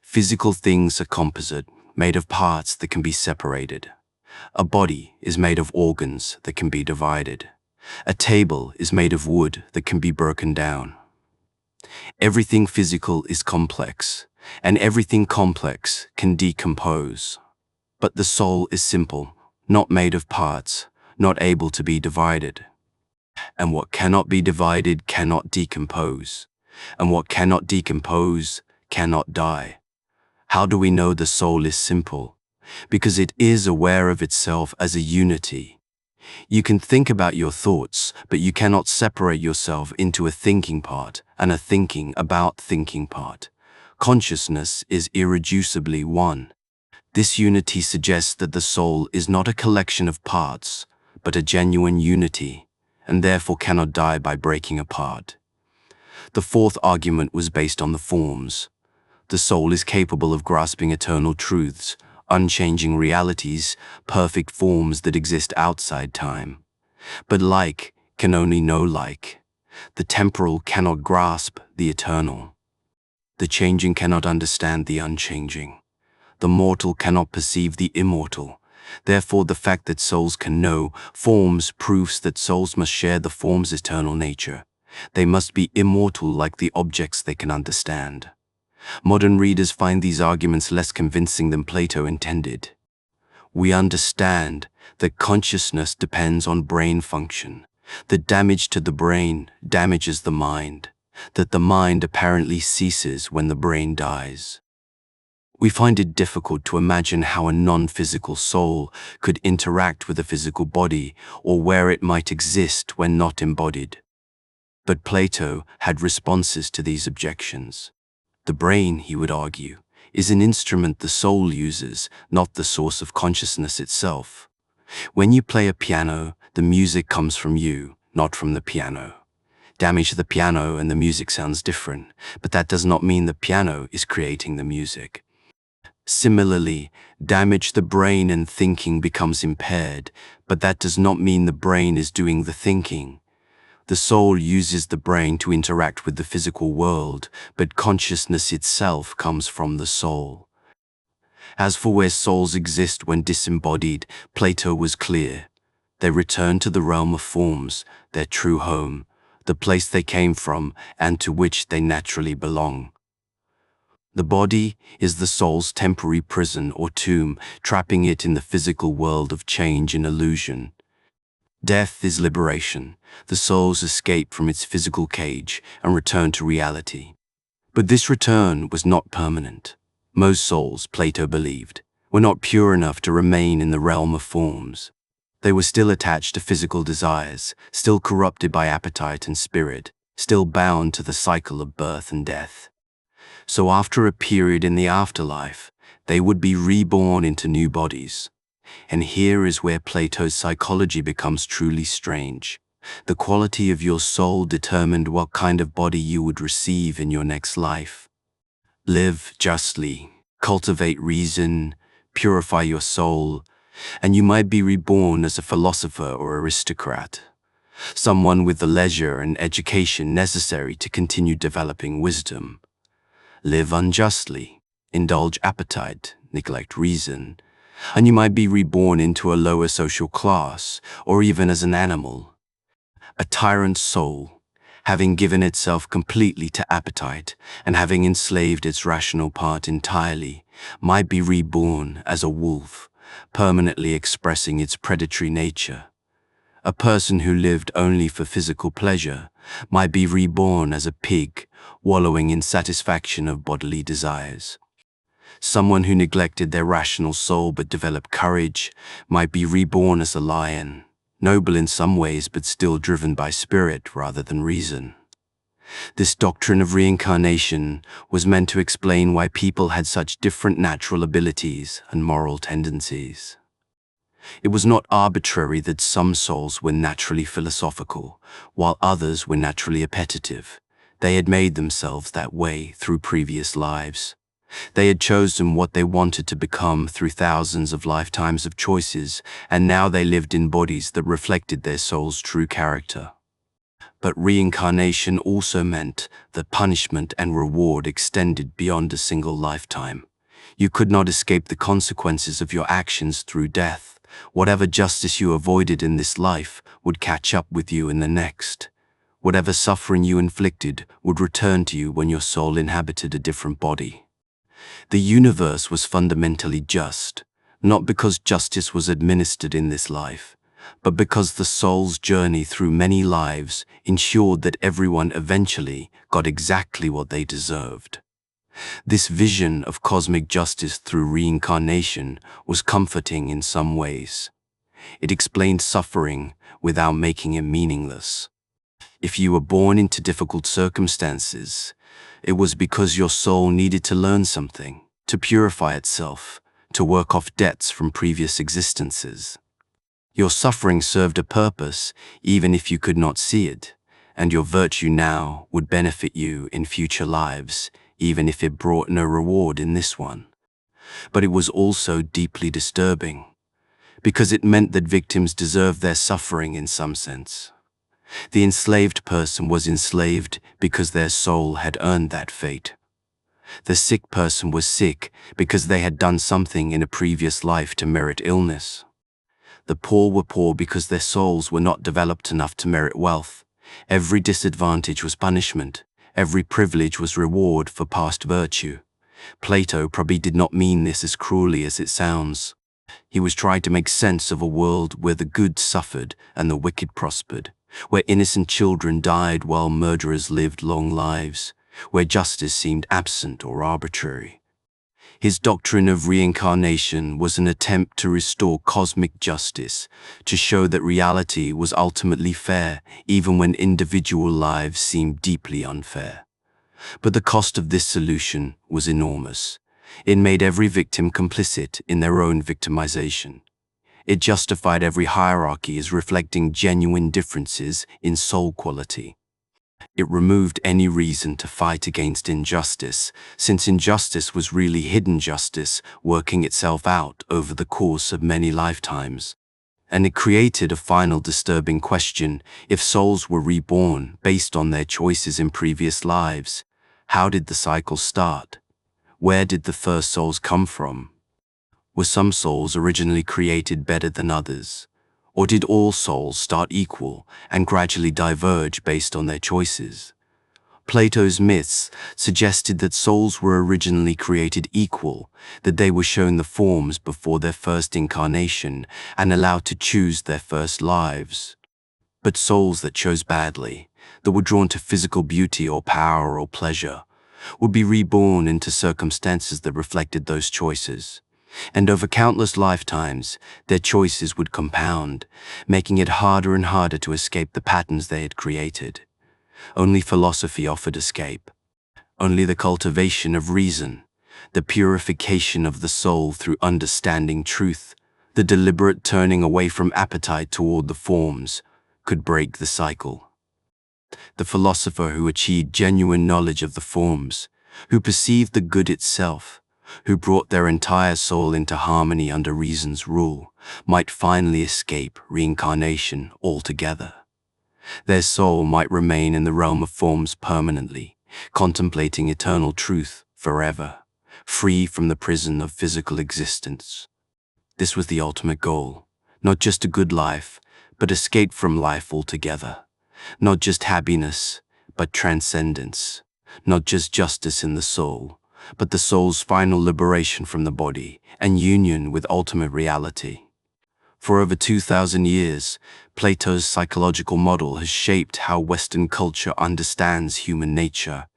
Physical things are composite, made of parts that can be separated. A body is made of organs that can be divided. A table is made of wood that can be broken down. Everything physical is complex, and everything complex can decompose. But the soul is simple, not made of parts, not able to be divided. And what cannot be divided cannot decompose, and what cannot decompose cannot die. How do we know the soul is simple? Because it is aware of itself as a unity. You can think about your thoughts, but you cannot separate yourself into a thinking part and a thinking about thinking part. Consciousness is irreducibly one. This unity suggests that the soul is not a collection of parts, but a genuine unity, and therefore cannot die by breaking apart. The fourth argument was based on the forms. The soul is capable of grasping eternal truths, unchanging realities, perfect forms that exist outside time. But like can only know like. The temporal cannot grasp the eternal. The changing cannot understand the unchanging. The mortal cannot perceive the immortal. Therefore, the fact that souls can know forms proves that souls must share the form's eternal nature. They must be immortal like the objects they can understand. Modern readers find these arguments less convincing than Plato intended. We understand that consciousness depends on brain function, that damage to the brain damages the mind, that the mind apparently ceases when the brain dies. We find it difficult to imagine how a non-physical soul could interact with a physical body or where it might exist when not embodied. But Plato had responses to these objections. The brain, he would argue, is an instrument the soul uses, not the source of consciousness itself. When you play a piano, the music comes from you, not from the piano. Damage the piano and the music sounds different, but that does not mean the piano is creating the music. Similarly, damage the brain and thinking becomes impaired, but that does not mean the brain is doing the thinking. The soul uses the brain to interact with the physical world, but consciousness itself comes from the soul. As for where souls exist when disembodied, Plato was clear. They return to the realm of forms, their true home, the place they came from and to which they naturally belong. The body is the soul's temporary prison or tomb, trapping it in the physical world of change and illusion. Death is liberation, the soul's escape from its physical cage and return to reality. But this return was not permanent. Most souls, Plato believed, were not pure enough to remain in the realm of forms. They were still attached to physical desires, still corrupted by appetite and spirit, still bound to the cycle of birth and death. So after a period in the afterlife, they would be reborn into new bodies. And here is where Plato's psychology becomes truly strange. The quality of your soul determined what kind of body you would receive in your next life. Live justly, cultivate reason, purify your soul, and you might be reborn as a philosopher or aristocrat, someone with the leisure and education necessary to continue developing wisdom. Live unjustly, indulge appetite, neglect reason, and you might be reborn into a lower social class, or even as an animal. A tyrant soul, having given itself completely to appetite and having enslaved its rational part entirely, might be reborn as a wolf, permanently expressing its predatory nature. A person who lived only for physical pleasure might be reborn as a pig, wallowing in satisfaction of bodily desires. Someone who neglected their rational soul but developed courage might be reborn as a lion, noble in some ways but still driven by spirit rather than reason. This doctrine of reincarnation was meant to explain why people had such different natural abilities and moral tendencies. It was not arbitrary that some souls were naturally philosophical, while others were naturally appetitive. They had made themselves that way through previous lives. They had chosen what they wanted to become through thousands of lifetimes of choices, and now they lived in bodies that reflected their soul's true character. But reincarnation also meant that punishment and reward extended beyond a single lifetime. You could not escape the consequences of your actions through death. Whatever justice you avoided in this life would catch up with you in the next. Whatever suffering you inflicted would return to you when your soul inhabited a different body. The universe was fundamentally just, not because justice was administered in this life, but because the soul's journey through many lives ensured that everyone eventually got exactly what they deserved. This vision of cosmic justice through reincarnation was comforting in some ways. It explained suffering without making it meaningless. If you were born into difficult circumstances, it was because your soul needed to learn something, to purify itself, to work off debts from previous existences. Your suffering served a purpose, even if you could not see it, and your virtue now would benefit you in future lives, even if it brought no reward in this one. But it was also deeply disturbing, because it meant that victims deserved their suffering in some sense. The enslaved person was enslaved because their soul had earned that fate. The sick person was sick because they had done something in a previous life to merit illness. The poor were poor because their souls were not developed enough to merit wealth. Every disadvantage was punishment. Every privilege was reward for past virtue. Plato probably did not mean this as cruelly as it sounds. He was trying to make sense of a world where the good suffered and the wicked prospered, where innocent children died while murderers lived long lives, where justice seemed absent or arbitrary. His doctrine of reincarnation was an attempt to restore cosmic justice, to show that reality was ultimately fair, even when individual lives seemed deeply unfair. But the cost of this solution was enormous. It made every victim complicit in their own victimization. It justified every hierarchy as reflecting genuine differences in soul quality. It removed any reason to fight against injustice, since injustice was really hidden justice working itself out over the course of many lifetimes. And it created a final disturbing question: if souls were reborn based on their choices in previous lives, how did the cycle start? Where did the first souls come from? Were some souls originally created better than others? Or did all souls start equal and gradually diverge based on their choices? Plato's myths suggested that souls were originally created equal, that they were shown the forms before their first incarnation and allowed to choose their first lives. But souls that chose badly, that were drawn to physical beauty or power or pleasure, would be reborn into circumstances that reflected those choices. And over countless lifetimes, their choices would compound, making it harder and harder to escape the patterns they had created. Only philosophy offered escape. Only the cultivation of reason, the purification of the soul through understanding truth, the deliberate turning away from appetite toward the forms, could break the cycle. The philosopher who achieved genuine knowledge of the forms, who perceived the good itself, who brought their entire soul into harmony under reason's rule, might finally escape reincarnation altogether. Their soul might remain in the realm of forms permanently, contemplating eternal truth forever, free from the prison of physical existence. This was the ultimate goal, not just a good life, but escape from life altogether. Not just happiness, but transcendence. Not just justice in the soul, but the soul's final liberation from the body and union with ultimate reality. For over 2,000 years, Plato's psychological model has shaped how Western culture understands human nature.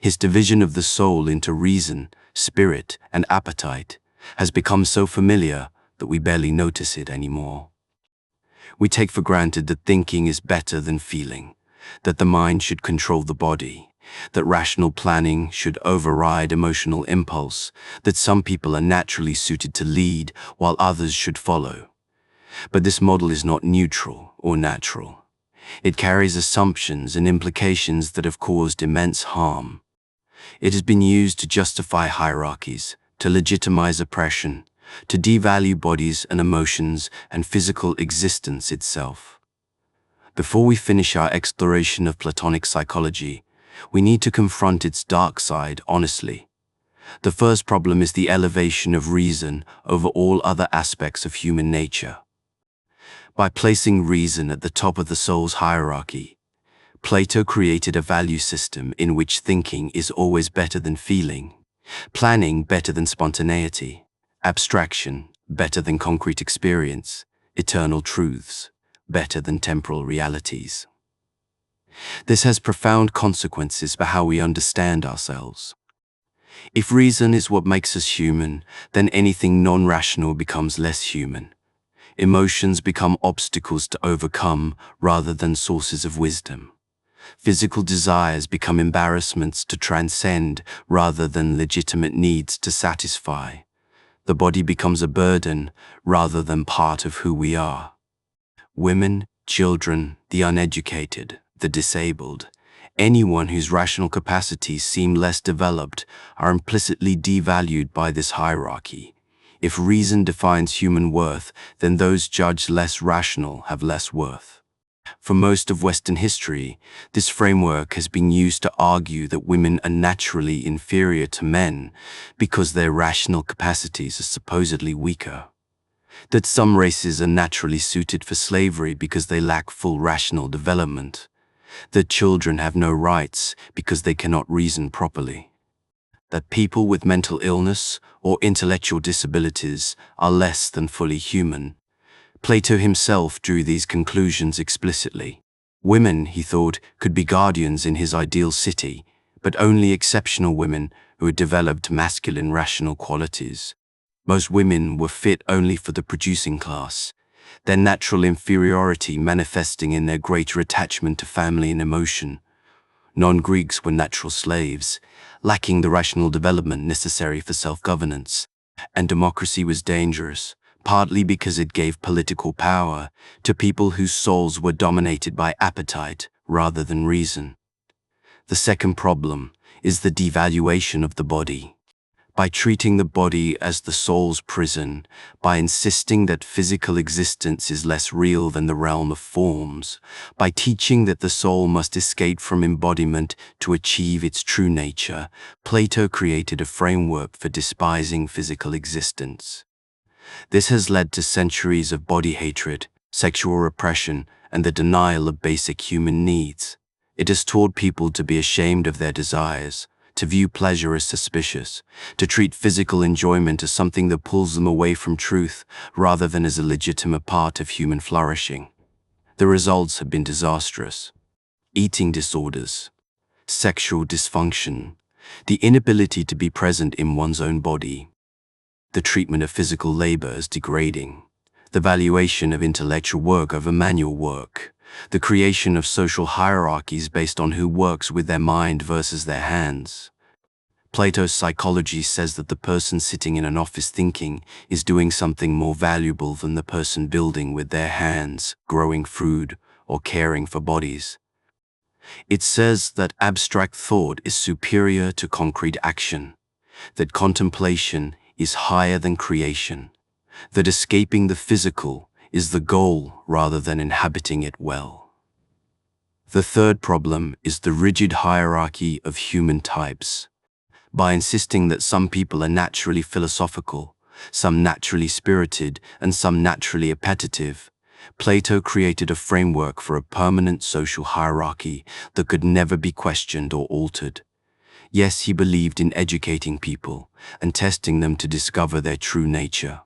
His division of the soul into reason, spirit, and appetite has become so familiar that we barely notice it anymore. We take for granted that thinking is better than feeling, that the mind should control the body, that rational planning should override emotional impulse, that some people are naturally suited to lead while others should follow. But this model is not neutral or natural. It carries assumptions and implications that have caused immense harm. It has been used to justify hierarchies, to legitimize oppression, to devalue bodies and emotions and physical existence itself. Before we finish our exploration of Platonic psychology, we need to confront its dark side honestly. The first problem is the elevation of reason over all other aspects of human nature. By placing reason at the top of the soul's hierarchy, Plato created a value system in which thinking is always better than feeling, planning better than spontaneity, abstraction better than concrete experience, eternal truths better than temporal realities. This has profound consequences for how we understand ourselves. If reason is what makes us human, then anything non-rational becomes less human. Emotions become obstacles to overcome rather than sources of wisdom. Physical desires become embarrassments to transcend rather than legitimate needs to satisfy. The body becomes a burden rather than part of who we are. Women, children, the uneducated, the disabled, anyone whose rational capacities seem less developed are implicitly devalued by this hierarchy. If reason defines human worth, then those judged less rational have less worth. For most of Western history, this framework has been used to argue that women are naturally inferior to men because their rational capacities are supposedly weaker. That some races are naturally suited for slavery because they lack full rational development. That children have no rights because they cannot reason properly. That people with mental illness or intellectual disabilities are less than fully human. Plato himself drew these conclusions explicitly. Women, he thought, could be guardians in his ideal city, but only exceptional women who had developed masculine rational qualities. Most women were fit only for the producing class, their natural inferiority manifesting in their greater attachment to family and emotion. Non-Greeks were natural slaves, lacking the rational development necessary for self-governance, and democracy was dangerous, partly because it gave political power to people whose souls were dominated by appetite rather than reason. The second problem is the devaluation of the body. By treating the body as the soul's prison, by insisting that physical existence is less real than the realm of forms, by teaching that the soul must escape from embodiment to achieve its true nature, Plato created a framework for despising physical existence. This has led to centuries of body hatred, sexual repression, and the denial of basic human needs. It has taught people to be ashamed of their desires, to view pleasure as suspicious, to treat physical enjoyment as something that pulls them away from truth rather than as a legitimate part of human flourishing. The results have been disastrous. Eating disorders, sexual dysfunction, the inability to be present in one's own body, the treatment of physical labor as degrading, the valuation of intellectual work over manual work, the creation of social hierarchies based on who works with their mind versus their hands. Plato's psychology says that the person sitting in an office thinking is doing something more valuable than the person building with their hands, growing food, or caring for bodies. It says that abstract thought is superior to concrete action, that contemplation is higher than creation, that escaping the physical is the goal rather than inhabiting it well. The third problem is the rigid hierarchy of human types. By insisting that some people are naturally philosophical, some naturally spirited, and some naturally appetitive, Plato created a framework for a permanent social hierarchy that could never be questioned or altered. Yes, he believed in educating people and testing them to discover their true nature.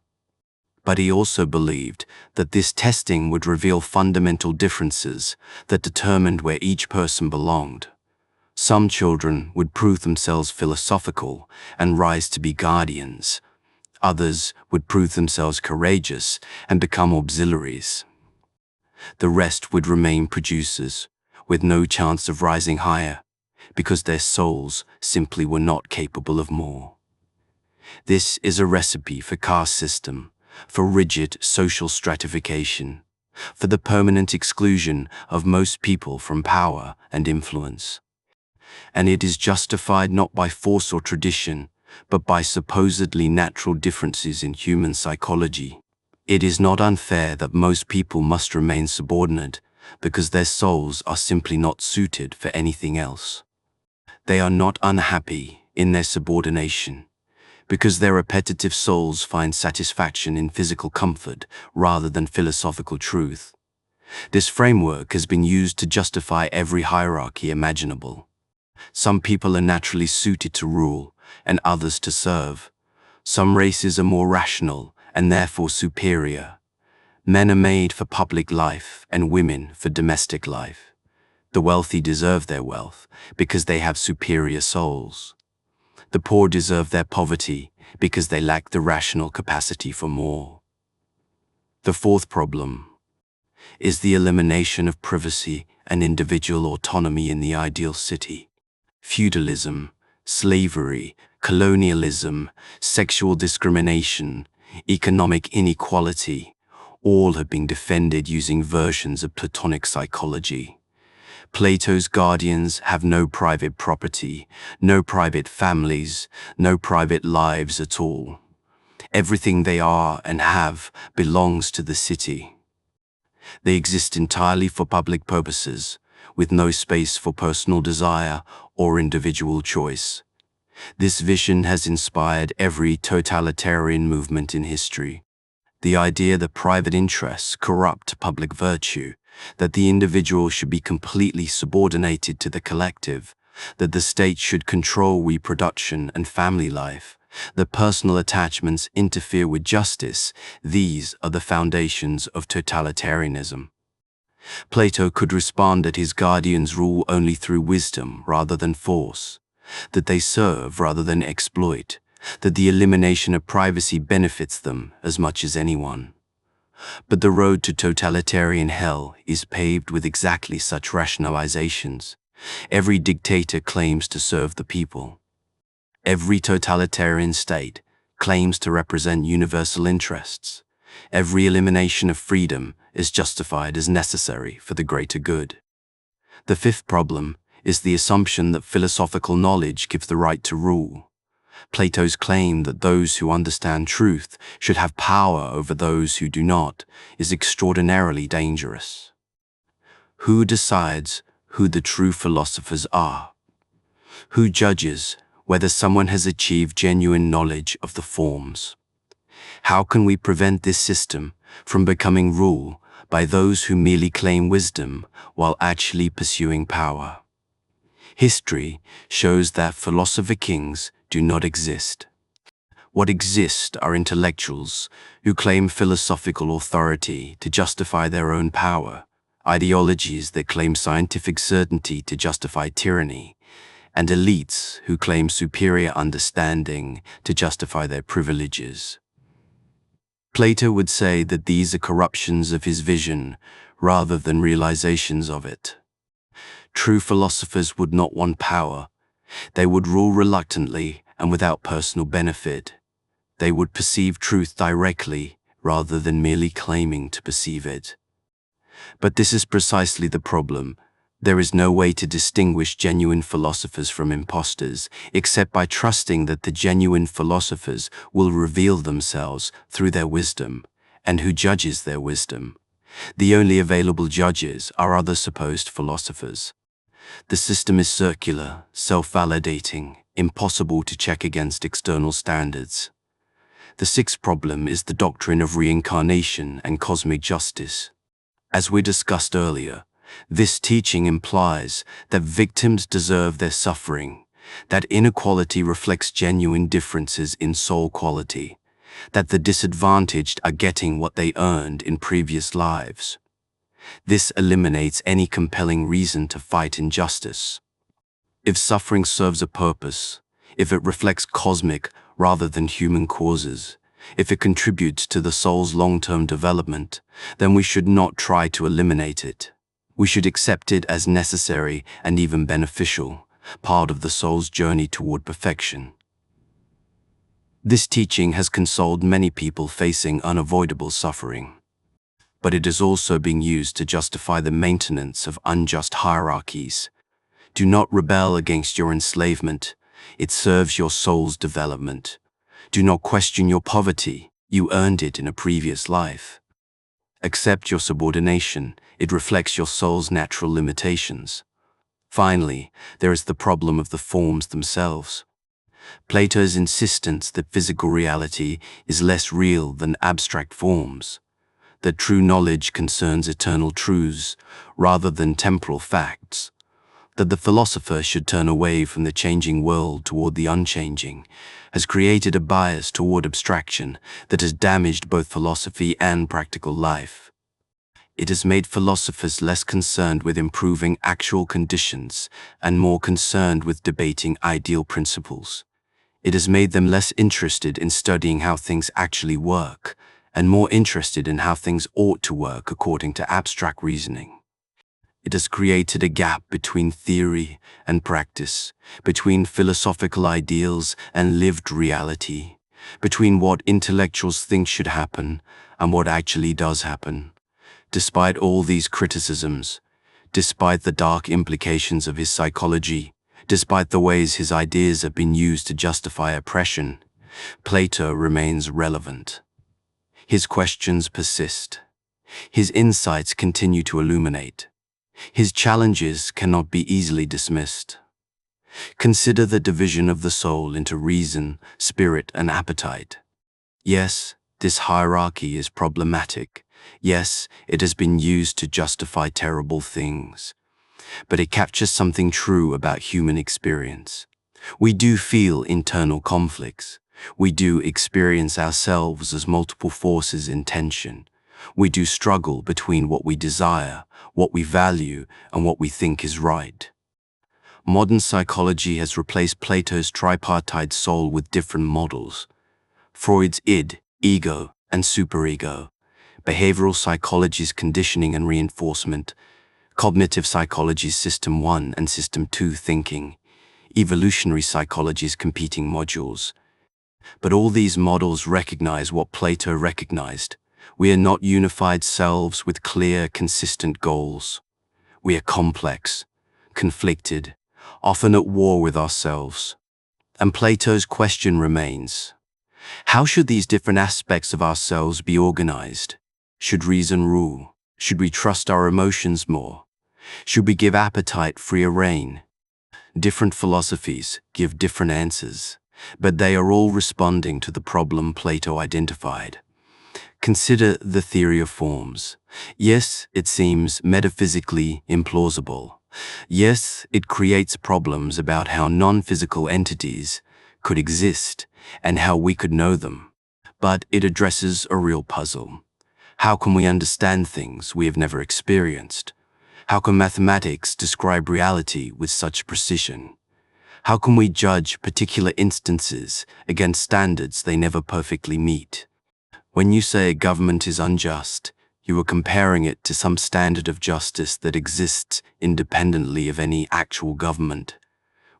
But he also believed that this testing would reveal fundamental differences that determined where each person belonged. Some children would prove themselves philosophical and rise to be guardians. Others would prove themselves courageous and become auxiliaries. The rest would remain producers, with no chance of rising higher, because their souls simply were not capable of more. This is a recipe for caste system, for rigid social stratification, for the permanent exclusion of most people from power and influence. And it is justified not by force or tradition, but by supposedly natural differences in human psychology. It is not unfair that most people must remain subordinate because their souls are simply not suited for anything else. They are not unhappy in their subordination, because their repetitive souls find satisfaction in physical comfort rather than philosophical truth. This framework has been used to justify every hierarchy imaginable. Some people are naturally suited to rule, and others to serve. Some races are more rational, and therefore superior. Men are made for public life, and women for domestic life. The wealthy deserve their wealth, because they have superior souls. The poor deserve their poverty, because they lack the rational capacity for more. The fourth problem is the elimination of privacy and individual autonomy in the ideal city. Feudalism, slavery, colonialism, sexual discrimination, economic inequality, all have been defended using versions of Platonic psychology. Plato's guardians have no private property, no private families, no private lives at all. Everything they are and have belongs to the city. They exist entirely for public purposes, with no space for personal desire or individual choice. This vision has inspired every totalitarian movement in history. The idea that private interests corrupt public virtue, that the individual should be completely subordinated to the collective, that the state should control reproduction and family life, that personal attachments interfere with justice, these are the foundations of totalitarianism. Plato could respond that his guardians rule only through wisdom rather than force, that they serve rather than exploit, that the elimination of privacy benefits them as much as anyone. But the road to totalitarian hell is paved with exactly such rationalizations. Every dictator claims to serve the people. Every totalitarian state claims to represent universal interests. Every elimination of freedom is justified as necessary for the greater good. The fifth problem is the assumption that philosophical knowledge gives the right to rule. Plato's claim that those who understand truth should have power over those who do not is extraordinarily dangerous. Who decides who the true philosophers are? Who judges whether someone has achieved genuine knowledge of the forms? How can we prevent this system from becoming ruled by those who merely claim wisdom while actually pursuing power? History shows that philosopher-kings do not exist. What exist are intellectuals who claim philosophical authority to justify their own power, ideologies that claim scientific certainty to justify tyranny, and elites who claim superior understanding to justify their privileges. Plato would say that these are corruptions of his vision rather than realizations of it. True philosophers would not want power. They would rule reluctantly and without personal benefit. They would perceive truth directly rather than merely claiming to perceive it. But this is precisely the problem. There is no way to distinguish genuine philosophers from impostors, except by trusting that the genuine philosophers will reveal themselves through their wisdom, and who judges their wisdom. The only available judges are other supposed philosophers. The system is circular, self-validating, impossible to check against external standards. The sixth problem is the doctrine of reincarnation and cosmic justice. As we discussed earlier, this teaching implies that victims deserve their suffering, that inequality reflects genuine differences in soul quality, that the disadvantaged are getting what they earned in previous lives. This eliminates any compelling reason to fight injustice. If suffering serves a purpose, if it reflects cosmic rather than human causes, if it contributes to the soul's long-term development, then we should not try to eliminate it. We should accept it as necessary and even beneficial, part of the soul's journey toward perfection. This teaching has consoled many people facing unavoidable suffering. But it is also being used to justify the maintenance of unjust hierarchies. Do not rebel against your enslavement. It serves your soul's development. Do not question your poverty. You earned it in a previous life. Accept your subordination. It reflects your soul's natural limitations. Finally, there is the problem of the forms themselves. Plato's insistence that physical reality is less real than abstract forms, that true knowledge concerns eternal truths rather than temporal facts, that the philosopher should turn away from the changing world toward the unchanging, has created a bias toward abstraction that has damaged both philosophy and practical life. It has made philosophers less concerned with improving actual conditions and more concerned with debating ideal principles. It has made them less interested in studying how things actually work and more interested in how things ought to work according to abstract reasoning. It has created a gap between theory and practice, between philosophical ideals and lived reality, between what intellectuals think should happen and what actually does happen. Despite all these criticisms, despite the dark implications of his psychology, despite the ways his ideas have been used to justify oppression, Plato remains relevant. His questions persist. His insights continue to illuminate. His challenges cannot be easily dismissed. Consider the division of the soul into reason, spirit, and appetite. Yes, this hierarchy is problematic. Yes, it has been used to justify terrible things. But it captures something true about human experience. We do feel internal conflicts. We do experience ourselves as multiple forces in tension. We do struggle between what we desire, what we value, and what we think is right. Modern psychology has replaced Plato's tripartite soul with different models. Freud's id, ego, and superego. Behavioral psychology's conditioning and reinforcement. Cognitive psychology's System 1 and System 2 thinking. Evolutionary psychology's competing modules. But all these models recognize what Plato recognized. We are not unified selves with clear, consistent goals. We are complex, conflicted, often at war with ourselves. And Plato's question remains, how should these different aspects of ourselves be organized? Should reason rule? Should we trust our emotions more? Should we give appetite freer rein? Different philosophies give different answers, but they are all responding to the problem Plato identified. Consider the theory of forms. Yes, it seems metaphysically implausible. Yes, it creates problems about how non-physical entities could exist and how we could know them. But it addresses a real puzzle. How can we understand things we have never experienced? How can mathematics describe reality with such precision? How can we judge particular instances against standards they never perfectly meet? When you say a government is unjust, you are comparing it to some standard of justice that exists independently of any actual government.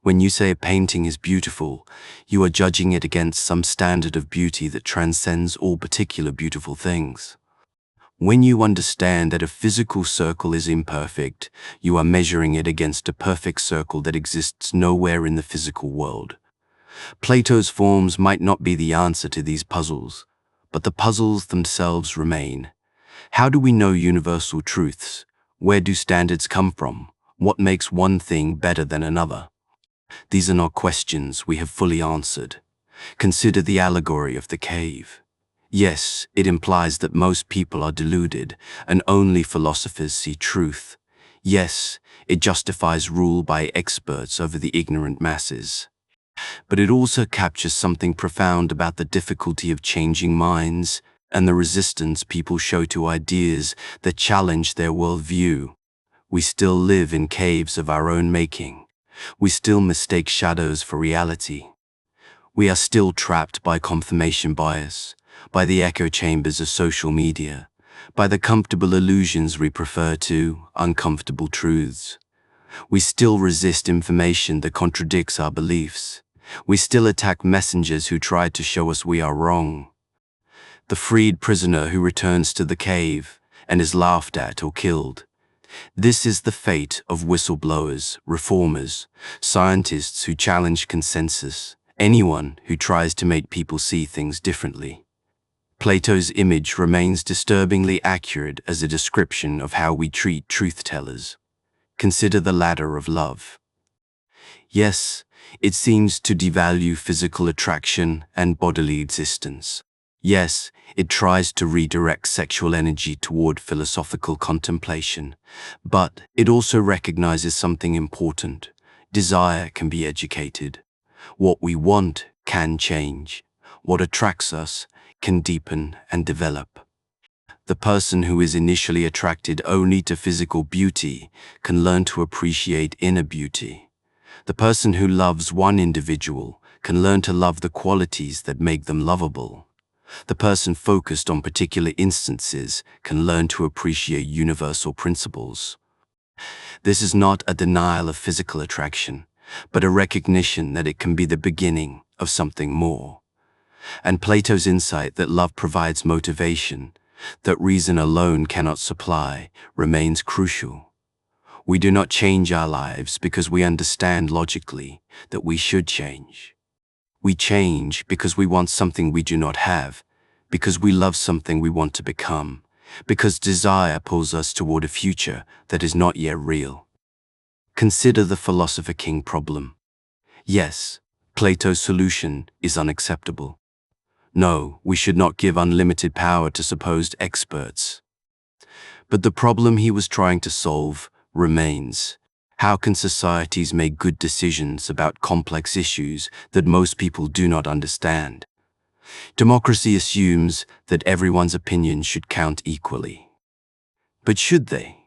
When you say a painting is beautiful, you are judging it against some standard of beauty that transcends all particular beautiful things. When you understand that a physical circle is imperfect, you are measuring it against a perfect circle that exists nowhere in the physical world. Plato's forms might not be the answer to these puzzles, but the puzzles themselves remain. How do we know universal truths? Where do standards come from? What makes one thing better than another? These are not questions we have fully answered. Consider the allegory of the cave. Yes, it implies that most people are deluded and only philosophers see truth. Yes, it justifies rule by experts over the ignorant masses. But it also captures something profound about the difficulty of changing minds and the resistance people show to ideas that challenge their worldview. We still live in caves of our own making. We still mistake shadows for reality. We are still trapped by confirmation bias, by the echo chambers of social media, by the comfortable illusions we prefer to uncomfortable truths. We still resist information that contradicts our beliefs. We still attack messengers who try to show us we are wrong. The freed prisoner who returns to the cave and is laughed at or killed. This is the fate of whistleblowers, reformers, scientists who challenge consensus, anyone who tries to make people see things differently. Plato's image remains disturbingly accurate as a description of how we treat truth-tellers. Consider the ladder of love. Yes, it seems to devalue physical attraction and bodily existence. Yes, it tries to redirect sexual energy toward philosophical contemplation, but it also recognizes something important. Desire can be educated. What we want can change. What attracts us can deepen and develop. The person who is initially attracted only to physical beauty can learn to appreciate inner beauty. The person who loves one individual can learn to love the qualities that make them lovable. The person focused on particular instances can learn to appreciate universal principles. This is not a denial of physical attraction, but a recognition that it can be the beginning of something more. And Plato's insight that love provides motivation, that reason alone cannot supply, remains crucial. We do not change our lives because we understand logically that we should change. We change because we want something we do not have, because we love something we want to become, because desire pulls us toward a future that is not yet real. Consider the Philosopher-King problem. Yes, Plato's solution is unacceptable. No, we should not give unlimited power to supposed experts. But the problem he was trying to solve remains. How can societies make good decisions about complex issues that most people do not understand? Democracy assumes that everyone's opinion should count equally. But should they?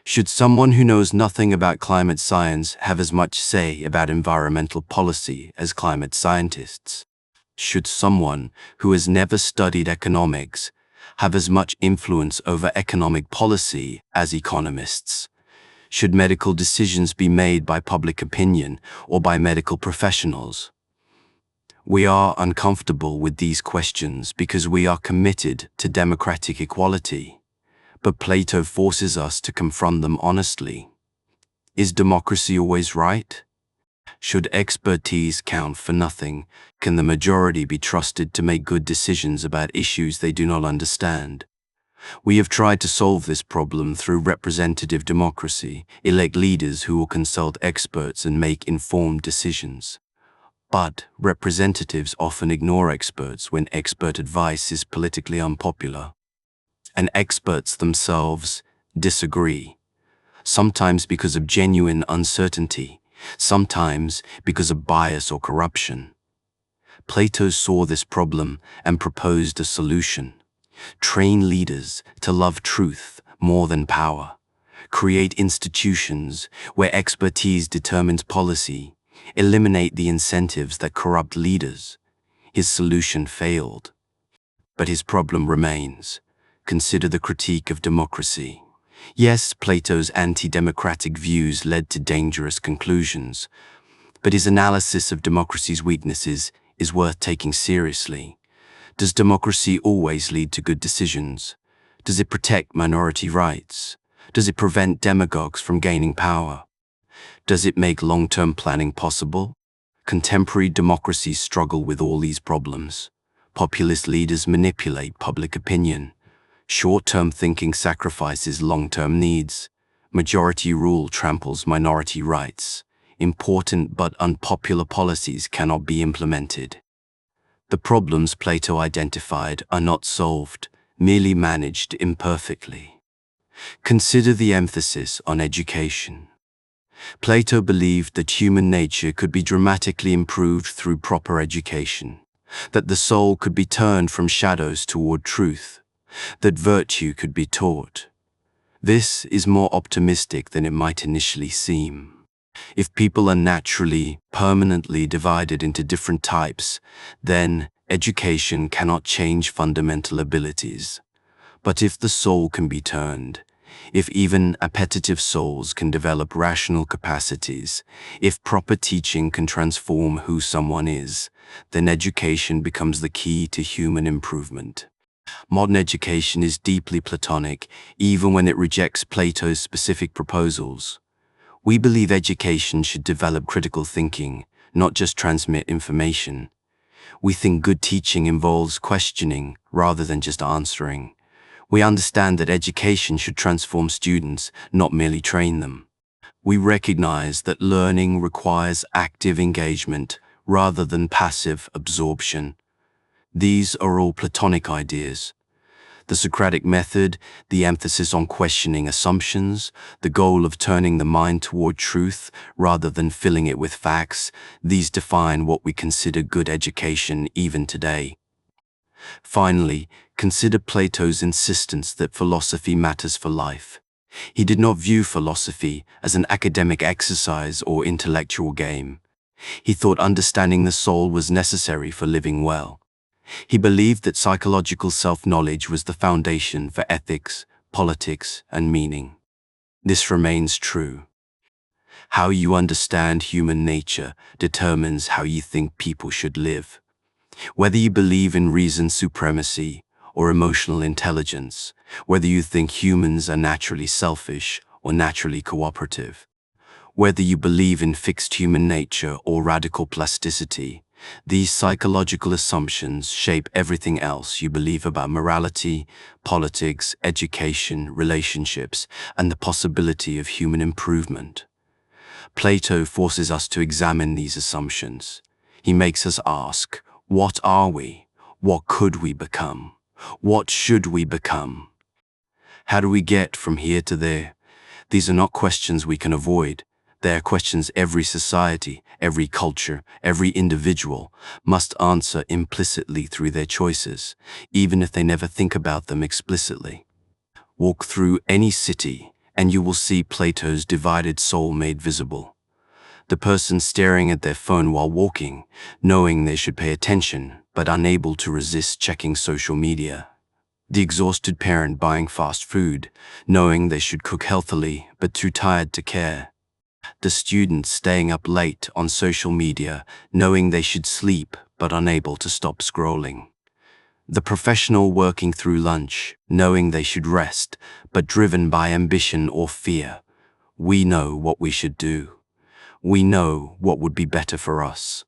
Should someone who knows nothing about climate science have as much say about environmental policy as climate scientists? Should someone who has never studied economics have as much influence over economic policy as economists? Should medical decisions be made by public opinion or by medical professionals? We are uncomfortable with these questions because we are committed to democratic equality, but Plato forces us to confront them honestly. Is democracy always right? Should expertise count for nothing? Can the majority be trusted to make good decisions about issues they do not understand? We have tried to solve this problem through representative democracy, elect leaders who will consult experts and make informed decisions. But representatives often ignore experts when expert advice is politically unpopular. And experts themselves disagree, sometimes because of genuine uncertainty, sometimes because of bias or corruption. Plato saw this problem and proposed a solution. Train leaders to love truth more than power. Create institutions where expertise determines policy. Eliminate the incentives that corrupt leaders. His solution failed. But his problem remains. Consider the critique of democracy. Yes, Plato's anti-democratic views led to dangerous conclusions, but his analysis of democracy's weaknesses is worth taking seriously. Does democracy always lead to good decisions? Does it protect minority rights? Does it prevent demagogues from gaining power? Does it make long-term planning possible? Contemporary democracies struggle with all these problems. Populist leaders manipulate public opinion. Short-term thinking sacrifices long-term needs. Majority rule tramples minority rights. Important but unpopular policies cannot be implemented. The problems Plato identified are not solved, merely managed imperfectly. Consider the emphasis on education. Plato believed that human nature could be dramatically improved through proper education, that the soul could be turned from shadows toward truth, that virtue could be taught. This is more optimistic than it might initially seem. If people are naturally, permanently divided into different types, then education cannot change fundamental abilities. But if the soul can be turned, if even appetitive souls can develop rational capacities, if proper teaching can transform who someone is, then education becomes the key to human improvement. Modern education is deeply Platonic, even when it rejects Plato's specific proposals. We believe education should develop critical thinking, not just transmit information. We think good teaching involves questioning rather than just answering. We understand that education should transform students, not merely train them. We recognize that learning requires active engagement rather than passive absorption. These are all Platonic ideas. The Socratic method, the emphasis on questioning assumptions, the goal of turning the mind toward truth rather than filling it with facts, these define what we consider good education even today. Finally, consider Plato's insistence that philosophy matters for life. He did not view philosophy as an academic exercise or intellectual game. He thought understanding the soul was necessary for living well. He believed that psychological self-knowledge was the foundation for ethics, politics, and meaning. This remains true. How you understand human nature determines how you think people should live. Whether you believe in reason supremacy or emotional intelligence, whether you think humans are naturally selfish or naturally cooperative, whether you believe in fixed human nature or radical plasticity, these psychological assumptions shape everything else you believe about morality, politics, education, relationships, and the possibility of human improvement. Plato forces us to examine these assumptions. He makes us ask, what are we? What could we become? What should we become? How do we get from here to there? These are not questions we can avoid. They are questions every society, every culture, every individual must answer implicitly through their choices, even if they never think about them explicitly. Walk through any city, and you will see Plato's divided soul made visible. The person staring at their phone while walking, knowing they should pay attention, but unable to resist checking social media. The exhausted parent buying fast food, knowing they should cook healthily, but too tired to care. The student staying up late on social media, knowing they should sleep, but unable to stop scrolling. The professional working through lunch, knowing they should rest, but driven by ambition or fear. We know what we should do. We know what would be better for us.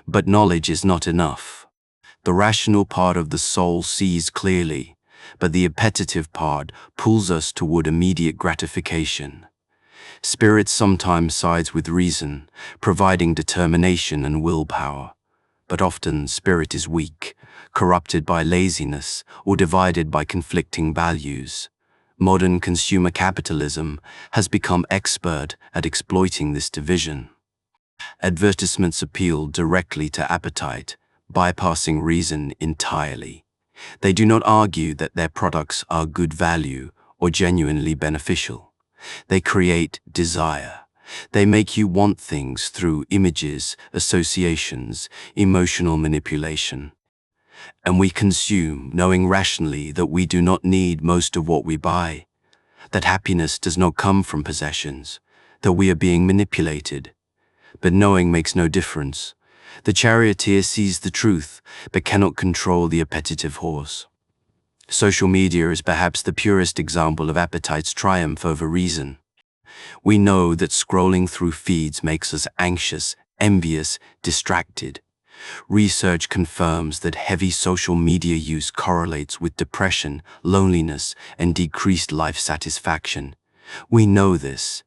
But knowledge is not enough. The rational part of the soul sees clearly, but the appetitive part pulls us toward immediate gratification. Spirit sometimes sides with reason, providing determination and willpower. But often spirit is weak, corrupted by laziness, or divided by conflicting values. Modern consumer capitalism has become expert at exploiting this division. Advertisements appeal directly to appetite, bypassing reason entirely. They do not argue that their products are good value or genuinely beneficial. They create desire. They make you want things through images, associations, emotional manipulation. And we consume, knowing rationally that we do not need most of what we buy, that happiness does not come from possessions, that we are being manipulated. But knowing makes no difference. The charioteer sees the truth, but cannot control the appetitive horse. Social media is perhaps the purest example of appetite's triumph over reason. We know that scrolling through feeds makes us anxious, envious, distracted. Research confirms that heavy social media use correlates with depression, loneliness, and decreased life satisfaction. We know this.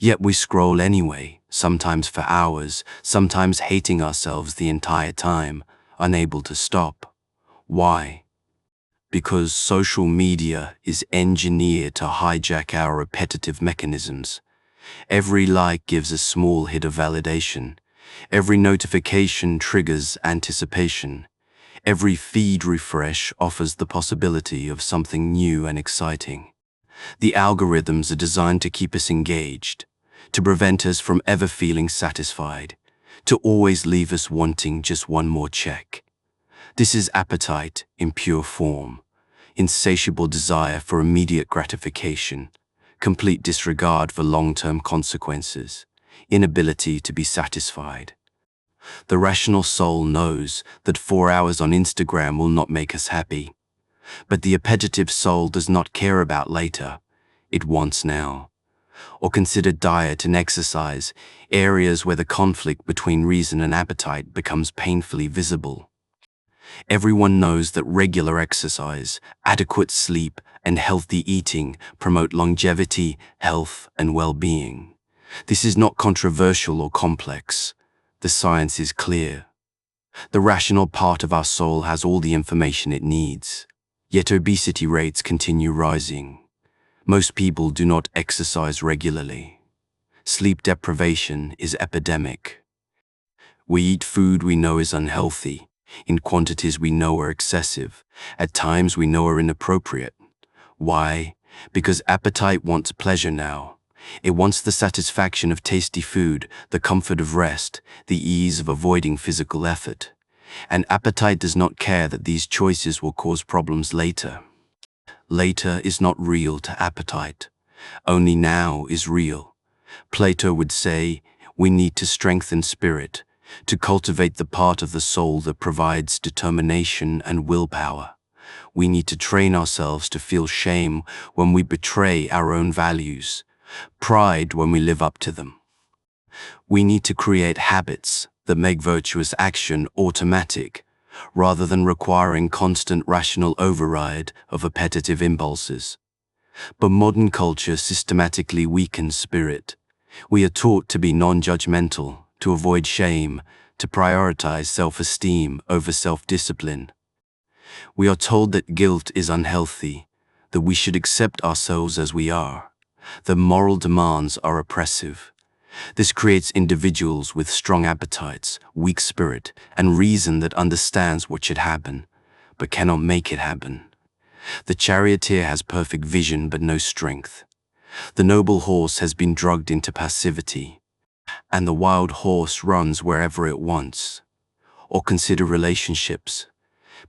Yet we scroll anyway, sometimes for hours, sometimes hating ourselves the entire time, unable to stop. Why? Because social media is engineered to hijack our repetitive mechanisms. Every like gives a small hit of validation. Every notification triggers anticipation. Every feed refresh offers the possibility of something new and exciting. The algorithms are designed to keep us engaged, to prevent us from ever feeling satisfied, to always leave us wanting just one more check. This is appetite in pure form, insatiable desire for immediate gratification, complete disregard for long-term consequences, inability to be satisfied. The rational soul knows that 4 hours on Instagram will not make us happy. But the appetitive soul does not care about later. It wants now. Or consider diet and exercise, areas where the conflict between reason and appetite becomes painfully visible. Everyone knows that regular exercise, adequate sleep, and healthy eating promote longevity, health, and well-being. This is not controversial or complex. The science is clear. The rational part of our soul has all the information it needs. Yet obesity rates continue rising. Most people do not exercise regularly. Sleep deprivation is epidemic. We eat food we know is unhealthy, in quantities we know are excessive, at times we know are inappropriate. Why? Because appetite wants pleasure now. It wants the satisfaction of tasty food, the comfort of rest, the ease of avoiding physical effort. And appetite does not care that these choices will cause problems later. Later is not real to appetite. Only now is real. Plato would say, we need to strengthen spirit, to cultivate the part of the soul that provides determination and willpower. We need to train ourselves to feel shame when we betray our own values, pride when we live up to them. We need to create habits that make virtuous action automatic, rather than requiring constant rational override of appetitive impulses. But modern culture systematically weakens spirit. We are taught to be non-judgmental, to avoid shame, to prioritize self-esteem over self-discipline. We are told that guilt is unhealthy, that we should accept ourselves as we are, that moral demands are oppressive. This creates individuals with strong appetites, weak spirit, and reason that understands what should happen, but cannot make it happen. The charioteer has perfect vision but no strength. The noble horse has been drugged into passivity, and the wild horse runs wherever it wants. Or consider relationships.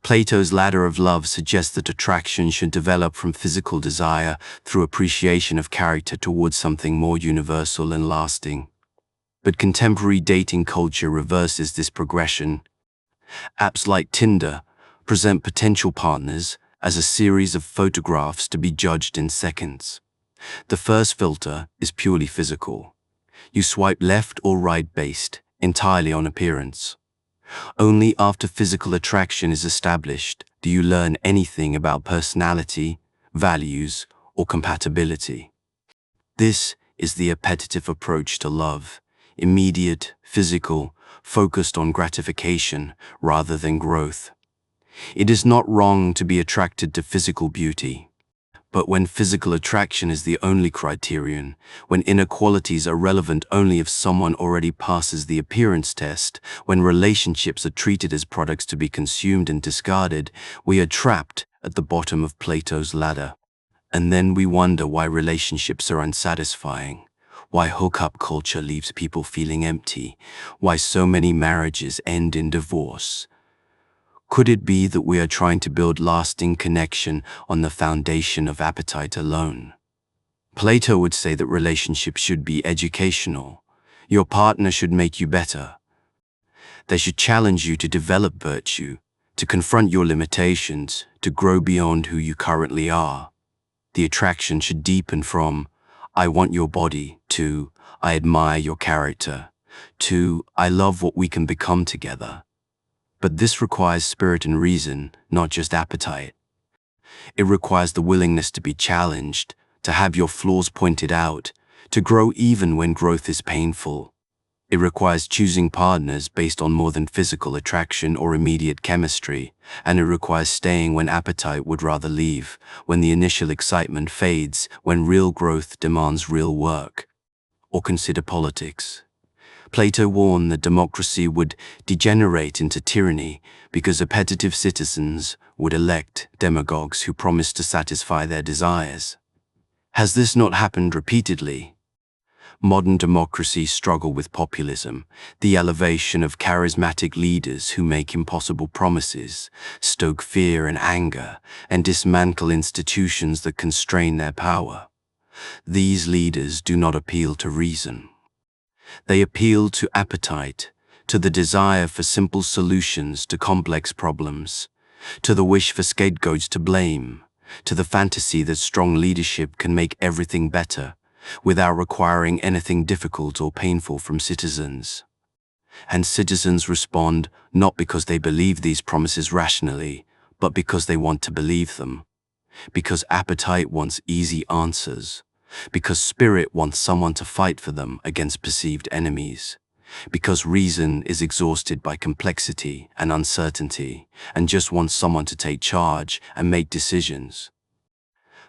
Plato's ladder of love suggests that attraction should develop from physical desire through appreciation of character towards something more universal and lasting. But contemporary dating culture reverses this progression. Apps like Tinder present potential partners as a series of photographs to be judged in seconds. The first filter is purely physical. You swipe left or right based entirely on appearance. Only after physical attraction is established do you learn anything about personality, values, or compatibility. This is the appetitive approach to love, immediate, physical, focused on gratification rather than growth. It is not wrong to be attracted to physical beauty. But when physical attraction is the only criterion, when inner qualities are relevant only if someone already passes the appearance test, when relationships are treated as products to be consumed and discarded, we are trapped at the bottom of Plato's ladder. And then we wonder why relationships are unsatisfying, why hookup culture leaves people feeling empty, why so many marriages end in divorce. Could it be that we are trying to build lasting connection on the foundation of appetite alone? Plato would say that relationships should be educational. Your partner should make you better. They should challenge you to develop virtue, to confront your limitations, to grow beyond who you currently are. The attraction should deepen from, I want your body, to, I admire your character, to, I love what we can become together. But this requires spirit and reason, not just appetite. It requires the willingness to be challenged, to have your flaws pointed out, to grow even when growth is painful. It requires choosing partners based on more than physical attraction or immediate chemistry, and it requires staying when appetite would rather leave, when the initial excitement fades, when real growth demands real work. Or consider politics. Plato warned that democracy would degenerate into tyranny because appetitive citizens would elect demagogues who promised to satisfy their desires. Has this not happened repeatedly? Modern democracies struggle with populism, the elevation of charismatic leaders who make impossible promises, stoke fear and anger, and dismantle institutions that constrain their power. These leaders do not appeal to reason. They appeal to appetite, to the desire for simple solutions to complex problems, to the wish for scapegoats to blame, to the fantasy that strong leadership can make everything better, without requiring anything difficult or painful from citizens. And citizens respond not because they believe these promises rationally, but because they want to believe them. Because appetite wants easy answers. Because spirit wants someone to fight for them against perceived enemies. Because reason is exhausted by complexity and uncertainty, and just wants someone to take charge and make decisions.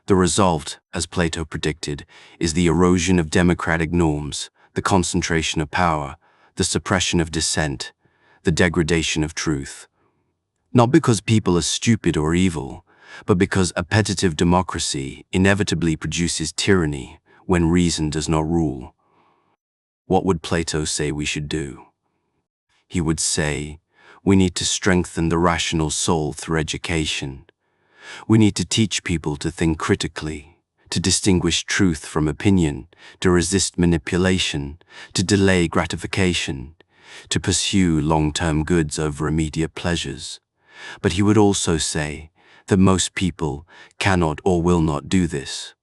The result, as Plato predicted, is the erosion of democratic norms, the concentration of power, the suppression of dissent, the degradation of truth. Not because people are stupid or evil, but because appetitive democracy inevitably produces tyranny when reason does not rule. What would Plato say we should do? He would say, We need to strengthen the rational soul through education. We need to teach people to think critically, to distinguish truth from opinion, to resist manipulation, to delay gratification, to pursue long-term goods over immediate pleasures. But he would also say that most people cannot or will not do this.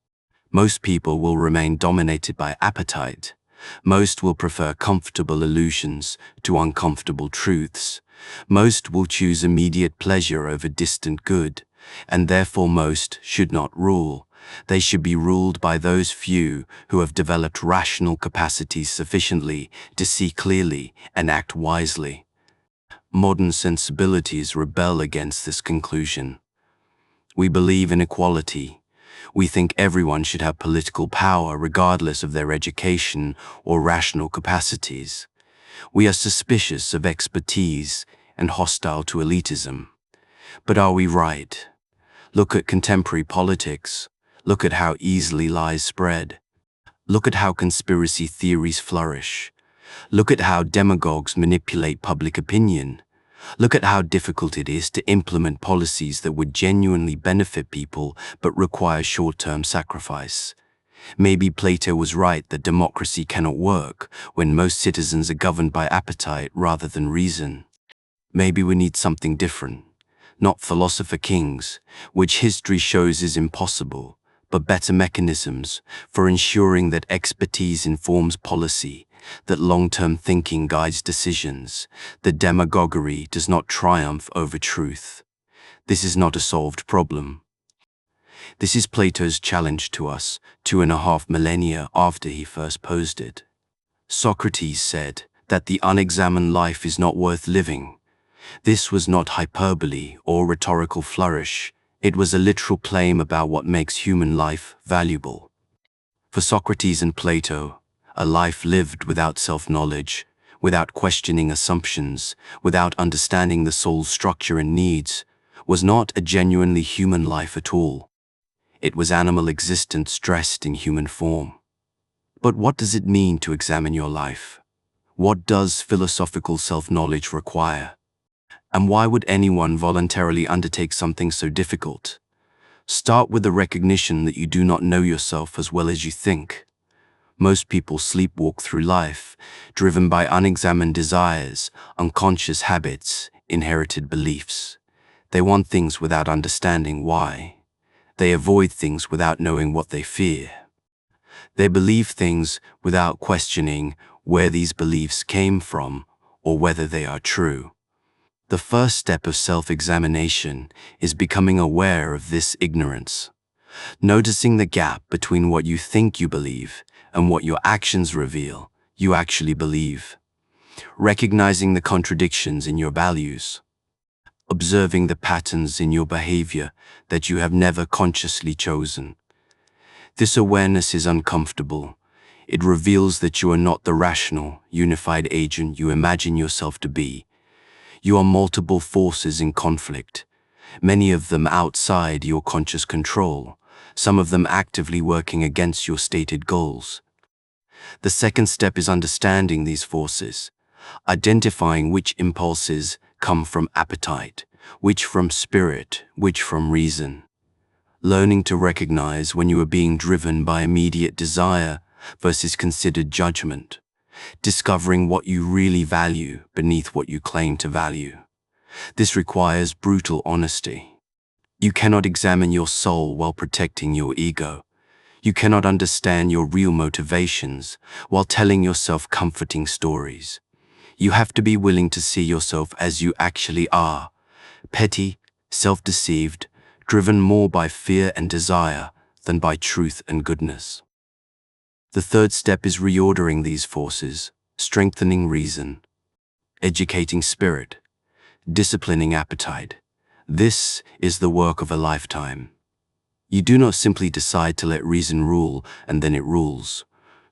Most people will remain dominated by appetite. Most will prefer comfortable illusions to uncomfortable truths. Most will choose immediate pleasure over distant good, and therefore most should not rule. They should be ruled by those few who have developed rational capacities sufficiently to see clearly and act wisely. Modern sensibilities rebel against this conclusion. We believe in equality. We think everyone should have political power regardless of their education or rational capacities. We are suspicious of expertise and hostile to elitism. But are we right? Look at contemporary politics. Look at how easily lies spread. Look at how conspiracy theories flourish. Look at how demagogues manipulate public opinion. Look at how difficult it is to implement policies that would genuinely benefit people but require short-term sacrifice. Maybe Plato was right that democracy cannot work when most citizens are governed by appetite rather than reason. Maybe we need something different, not Philosopher-Kings, which history shows is impossible, but better mechanisms for ensuring that expertise informs policy, that long-term thinking guides decisions, that demagoguery does not triumph over truth. This is not a solved problem. This is Plato's challenge to us 2.5 millennia after he first posed it. Socrates said that the unexamined life is not worth living. This was not hyperbole or rhetorical flourish. It was a literal claim about what makes human life valuable. For Socrates and Plato, a life lived without self-knowledge, without questioning assumptions, without understanding the soul's structure and needs, was not a genuinely human life at all. It was animal existence dressed in human form. But what does it mean to examine your life? What does philosophical self-knowledge require? And why would anyone voluntarily undertake something so difficult? Start with the recognition that you do not know yourself as well as you think. Most people sleepwalk through life, driven by unexamined desires, unconscious habits, inherited beliefs. They want things without understanding why. They avoid things without knowing what they fear. They believe things without questioning where these beliefs came from or whether they are true. The first step of self-examination is becoming aware of this ignorance, noticing the gap between what you think you believe and what your actions reveal you actually believe, recognizing the contradictions in your values, observing the patterns in your behavior that you have never consciously chosen. This awareness is uncomfortable. It reveals that you are not the rational, unified agent you imagine yourself to be. You are multiple forces in conflict, many of them outside your conscious control, some of them actively working against your stated goals. The second step is understanding these forces, identifying which impulses come from appetite, which from spirit, which from reason. Learning to recognize when you are being driven by immediate desire versus considered judgment. Discovering what you really value beneath what you claim to value. This requires brutal honesty. You cannot examine your soul while protecting your ego. You cannot understand your real motivations while telling yourself comforting stories. You have to be willing to see yourself as you actually are, petty, self-deceived, driven more by fear and desire than by truth and goodness. The third step is reordering these forces, strengthening reason, educating spirit, disciplining appetite. This is the work of a lifetime. You do not simply decide to let reason rule and then it rules.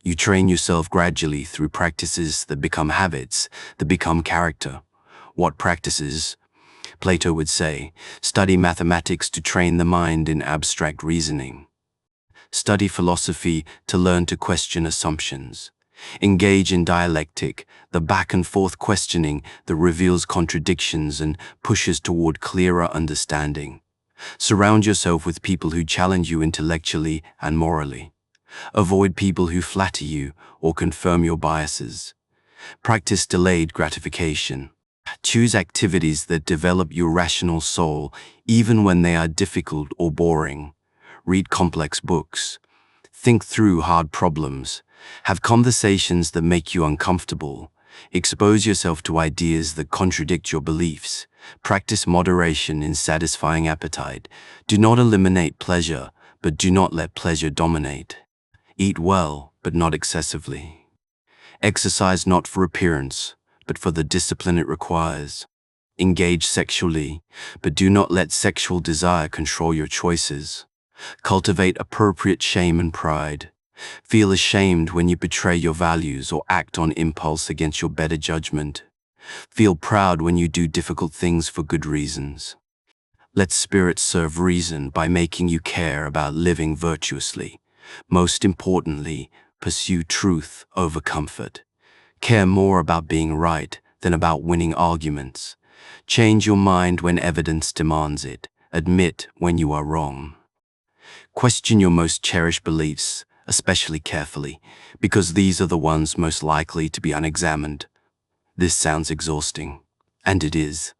You train yourself gradually through practices that become habits, that become character. What practices? Plato would say, study mathematics to train the mind in abstract reasoning. Study philosophy to learn to question assumptions. Engage in dialectic, the back and forth questioning that reveals contradictions and pushes toward clearer understanding. Surround yourself with people who challenge you intellectually and morally. Avoid people who flatter you or confirm your biases. Practice delayed gratification. Choose activities that develop your rational soul, even when they are difficult or boring. Read complex books. Think through hard problems. Have conversations that make you uncomfortable. Expose yourself to ideas that contradict your beliefs. Practice moderation in satisfying appetite. Do not eliminate pleasure, but do not let pleasure dominate. Eat well, but not excessively. Exercise not for appearance, but for the discipline it requires. Engage sexually, but do not let sexual desire control your choices. Cultivate appropriate shame and pride. Feel ashamed when you betray your values or act on impulse against your better judgment. Feel proud when you do difficult things for good reasons. Let spirit serve reason by making you care about living virtuously. Most importantly, pursue truth over comfort. Care more about being right than about winning arguments. Change your mind when evidence demands it. Admit when you are wrong. Question your most cherished beliefs, especially carefully, because these are the ones most likely to be unexamined. This sounds exhausting, and it is.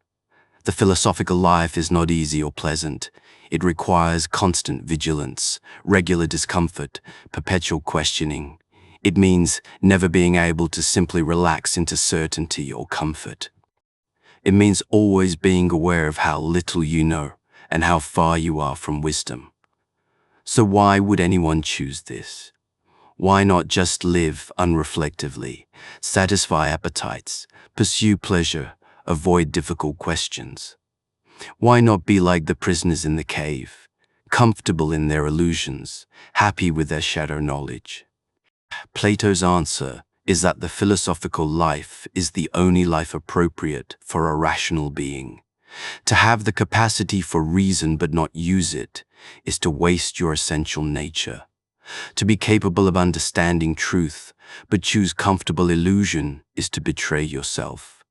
The philosophical life is not easy or pleasant. It requires constant vigilance, regular discomfort, perpetual questioning. It means never being able to simply relax into certainty or comfort. It means always being aware of how little you know and how far you are from wisdom. So why would anyone choose this? Why not just live unreflectively, satisfy appetites, pursue pleasure, avoid difficult questions? Why not be like the prisoners in the cave, comfortable in their illusions, happy with their shadow knowledge? Plato's answer is that the philosophical life is the only life appropriate for a rational being. To have the capacity for reason but not use it is to waste your essential nature. To be capable of understanding truth but choose comfortable illusion is to betray yourself.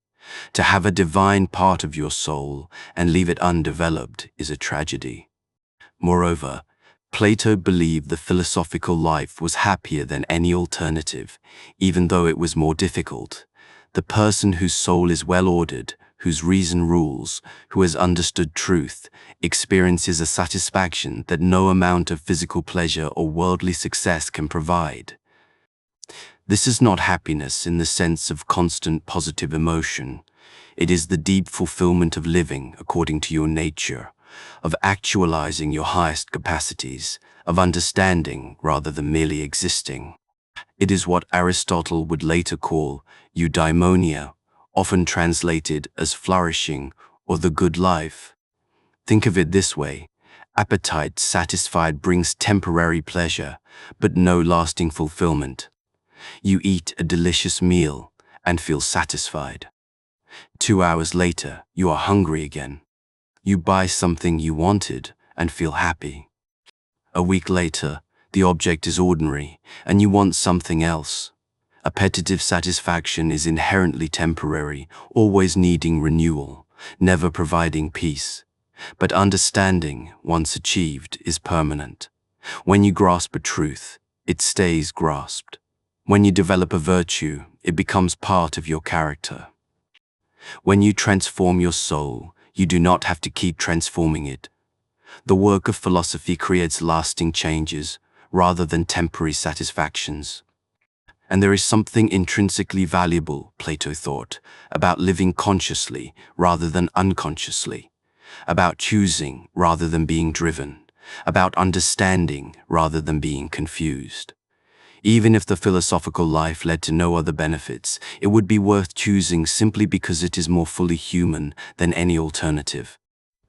To have a divine part of your soul and leave it undeveloped is a tragedy. Moreover, Plato believed the philosophical life was happier than any alternative, even though it was more difficult. The person whose soul is well ordered, whose reason rules, who has understood truth, experiences a satisfaction that no amount of physical pleasure or worldly success can provide. This is not happiness in the sense of constant positive emotion. It is the deep fulfillment of living according to your nature, of actualizing your highest capacities, of understanding rather than merely existing. It is what Aristotle would later call eudaimonia, often translated as flourishing or the good life. Think of it this way: appetite satisfied brings temporary pleasure, but no lasting fulfillment. You eat a delicious meal and feel satisfied. 2 hours later, you are hungry again. You buy something you wanted and feel happy. A week later, the object is ordinary and you want something else. Appetitive satisfaction is inherently temporary, always needing renewal, never providing peace. But understanding, once achieved, is permanent. When you grasp a truth, it stays grasped. When you develop a virtue, it becomes part of your character. When you transform your soul, you do not have to keep transforming it. The work of philosophy creates lasting changes, rather than temporary satisfactions. And there is something intrinsically valuable, Plato thought, about living consciously rather than unconsciously, about choosing rather than being driven, about understanding rather than being confused. Even if the philosophical life led to no other benefits, it would be worth choosing simply because it is more fully human than any alternative.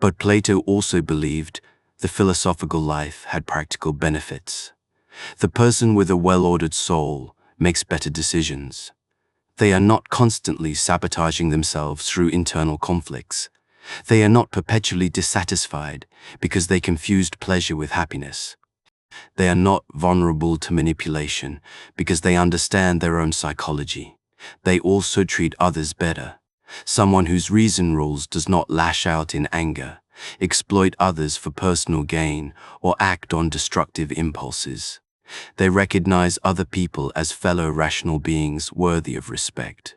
But Plato also believed the philosophical life had practical benefits. The person with a well-ordered soul makes better decisions. They are not constantly sabotaging themselves through internal conflicts. They are not perpetually dissatisfied because they confused pleasure with happiness. They are not vulnerable to manipulation because they understand their own psychology. They also treat others better. Someone whose reason rules does not lash out in anger, exploit others for personal gain, or act on destructive impulses. They recognize other people as fellow rational beings worthy of respect.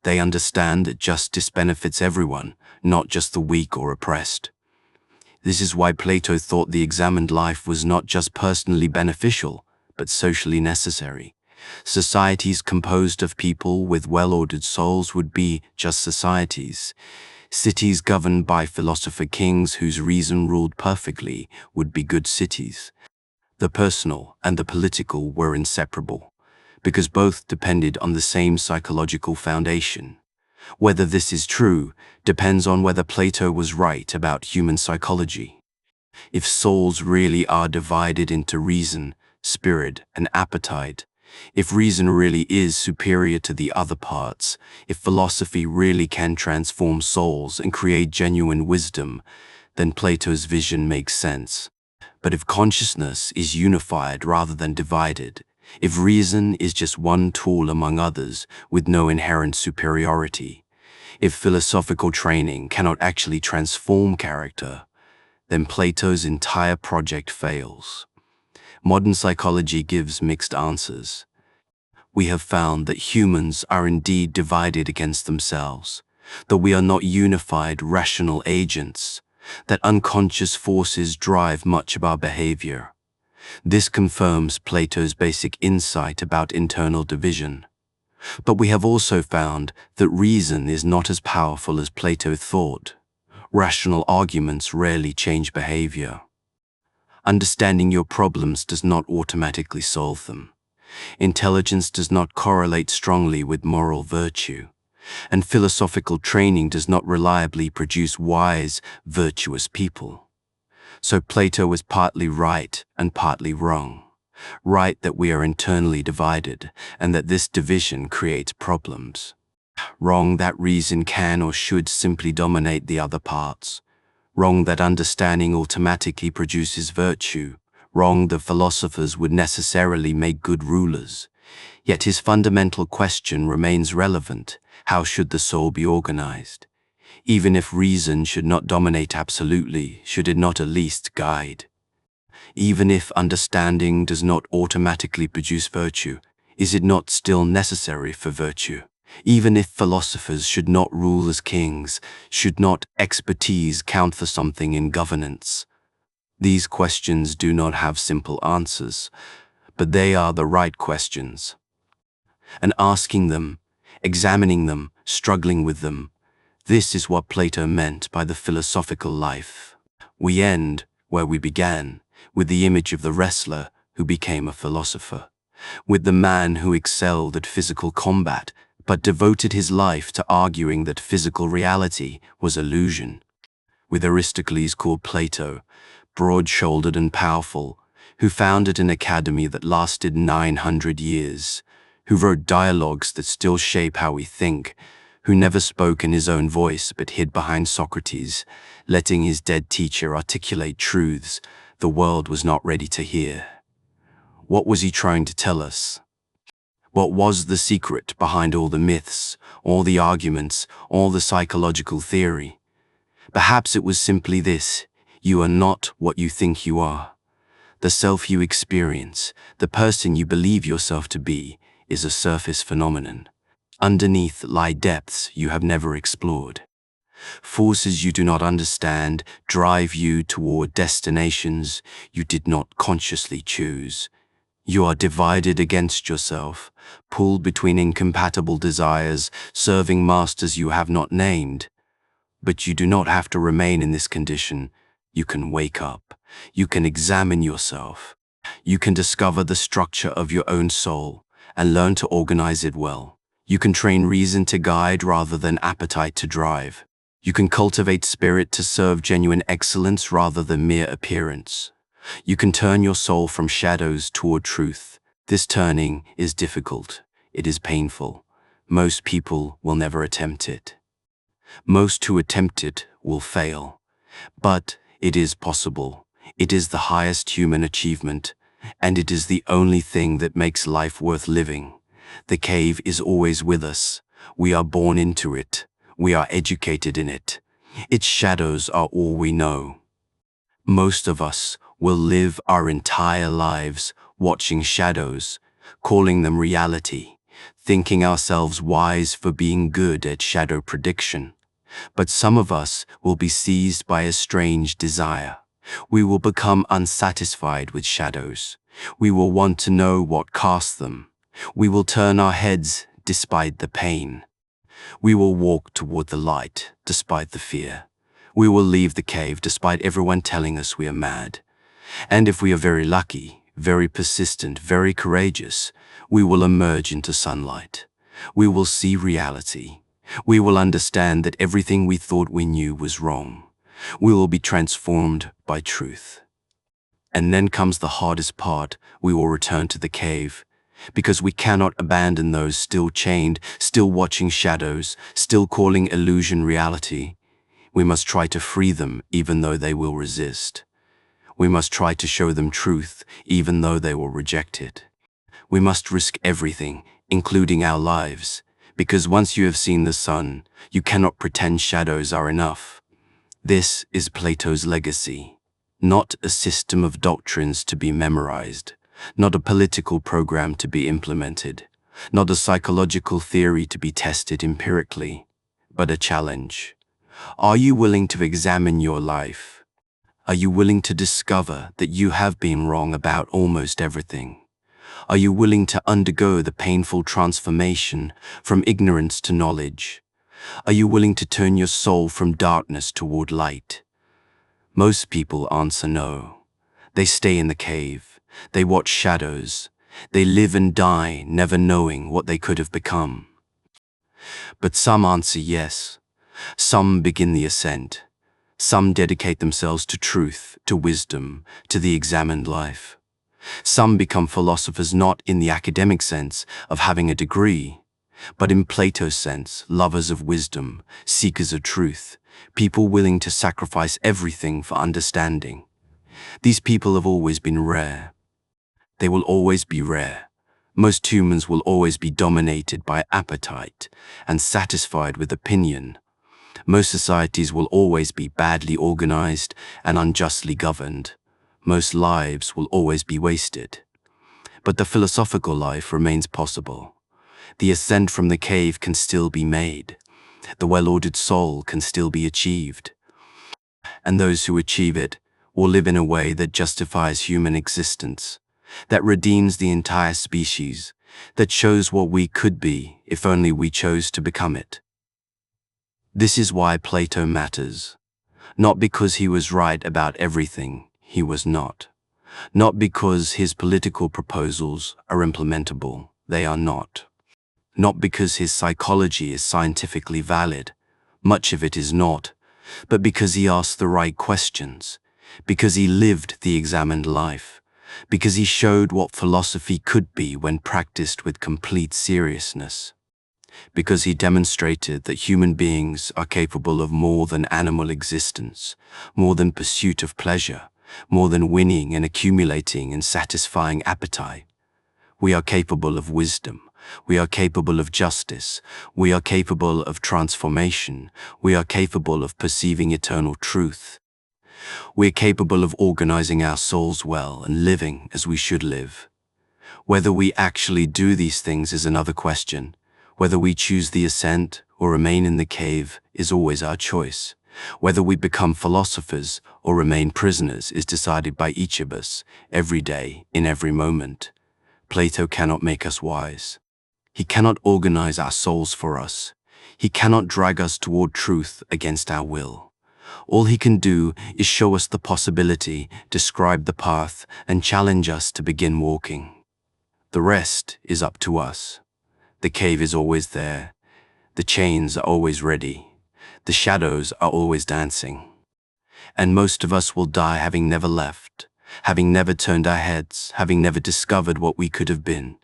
They understand that justice benefits everyone, not just the weak or oppressed. This is why Plato thought the examined life was not just personally beneficial, but socially necessary. Societies composed of people with well-ordered souls would be just societies. Cities governed by philosopher-kings whose reason ruled perfectly would be good cities. The personal and the political were inseparable, because both depended on the same psychological foundation. Whether this is true depends on whether Plato was right about human psychology. If souls really are divided into reason, spirit, and appetite, if reason really is superior to the other parts, if philosophy really can transform souls and create genuine wisdom, then Plato's vision makes sense. But if consciousness is unified rather than divided, if reason is just one tool among others with no inherent superiority, if philosophical training cannot actually transform character, then Plato's entire project fails. Modern psychology gives mixed answers. We have found that humans are indeed divided against themselves, that we are not unified rational agents, that unconscious forces drive much of our behavior. This confirms Plato's basic insight about internal division. But we have also found that reason is not as powerful as Plato thought. Rational arguments rarely change behavior. Understanding your problems does not automatically solve them. Intelligence does not correlate strongly with moral virtue, and philosophical training does not reliably produce wise, virtuous people. So Plato was partly right and partly wrong. Right that we are internally divided, and that this division creates problems. Wrong that reason can or should simply dominate the other parts. Wrong that understanding automatically produces virtue. Wrong that philosophers would necessarily make good rulers. Yet his fundamental question remains relevant. How should the soul be organized? Even if reason should not dominate absolutely, should it not at least guide? Even if understanding does not automatically produce virtue, is it not still necessary for virtue? Even if philosophers should not rule as kings, should not expertise count for something in governance? These questions do not have simple answers, but they are the right questions. And asking them, examining them, struggling with them, this is what Plato meant by the philosophical life. We end where we began, with the image of the wrestler who became a philosopher, with the man who excelled at physical combat but devoted his life to arguing that physical reality was illusion, with Aristocrat called Plato, broad-shouldered and powerful, who founded an academy that lasted 900 years, who wrote dialogues that still shape how we think, who never spoke in his own voice but hid behind Socrates, letting his dead teacher articulate truths the world was not ready to hear. What was he trying to tell us? What was the secret behind all the myths, all the arguments, all the psychological theory? Perhaps it was simply this: you are not what you think you are. The self you experience, the person you believe yourself to be, is a surface phenomenon. Underneath lie depths you have never explored. Forces you do not understand drive you toward destinations you did not consciously choose. You are divided against yourself, pulled between incompatible desires, serving masters you have not named. But you do not have to remain in this condition. You can wake up. You can examine yourself. You can discover the structure of your own soul and learn to organize it well. You can train reason to guide rather than appetite to drive. You can cultivate spirit to serve genuine excellence rather than mere appearance. You can turn your soul from shadows toward truth. This turning is difficult. It is painful. Most people will never attempt it. Most who attempt it will fail. But it is possible. It is the highest human achievement, and it is the only thing that makes life worth living. The cave is always with us. We are born into it. We are educated in it. Its shadows are all we know. Most of us will live our entire lives watching shadows, calling them reality, thinking ourselves wise for being good at shadow prediction. But some of us will be seized by a strange desire. We will become unsatisfied with shadows. We will want to know what casts them. We will turn our heads despite the pain. We will walk toward the light despite the fear. We will leave the cave despite everyone telling us we are mad. And if we are very lucky, very persistent, very courageous, we will emerge into sunlight. We will see reality. We will understand that everything we thought we knew was wrong. We will be transformed by truth. And then comes the hardest part. We will return to the cave, because we cannot abandon those still chained, still watching shadows, still calling illusion reality. We must try to free them even though they will resist. We must try to show them truth even though they will reject it. We must risk everything, including our lives, because once you have seen the sun, you cannot pretend shadows are enough. This is Plato's legacy, not a system of doctrines to be memorized, not a political program to be implemented, not a psychological theory to be tested empirically, but a challenge. Are you willing to examine your life? Are you willing to discover that you have been wrong about almost everything? Are you willing to undergo the painful transformation from ignorance to knowledge? Are you willing to turn your soul from darkness toward light? Most people answer no. They stay in the cave. They watch shadows. They live and die, never knowing what they could have become. But some answer yes. Some begin the ascent. Some dedicate themselves to truth, to wisdom, to the examined life. Some become philosophers not in the academic sense of having a degree, but in Plato's sense, lovers of wisdom, seekers of truth, people willing to sacrifice everything for understanding. These people have always been rare. They will always be rare. Most humans will always be dominated by appetite and satisfied with opinion. Most societies will always be badly organized and unjustly governed. Most lives will always be wasted. But the philosophical life remains possible. The ascent from the cave can still be made. The well-ordered soul can still be achieved. And those who achieve it will live in a way that justifies human existence, that redeems the entire species, that shows what we could be if only we chose to become it. This is why Plato matters. Not because he was right about everything, he was not. Not because his political proposals are implementable, they are not. Not because his psychology is scientifically valid, much of it is not, but because he asked the right questions, because he lived the examined life, because he showed what philosophy could be when practiced with complete seriousness, because he demonstrated that human beings are capable of more than animal existence, more than pursuit of pleasure, more than winning and accumulating and satisfying appetite. We are capable of wisdom. We are capable of justice. We are capable of transformation. We are capable of perceiving eternal truth. We are capable of organizing our souls well and living as we should live. Whether we actually do these things is another question. Whether we choose the ascent or remain in the cave is always our choice. Whether we become philosophers or remain prisoners is decided by each of us, every day, in every moment. Plato cannot make us wise. He cannot organize our souls for us. He cannot drag us toward truth against our will. All he can do is show us the possibility, describe the path, and challenge us to begin walking. The rest is up to us. The cave is always there. The chains are always ready. The shadows are always dancing. And most of us will die having never left, having never turned our heads, having never discovered what we could have been.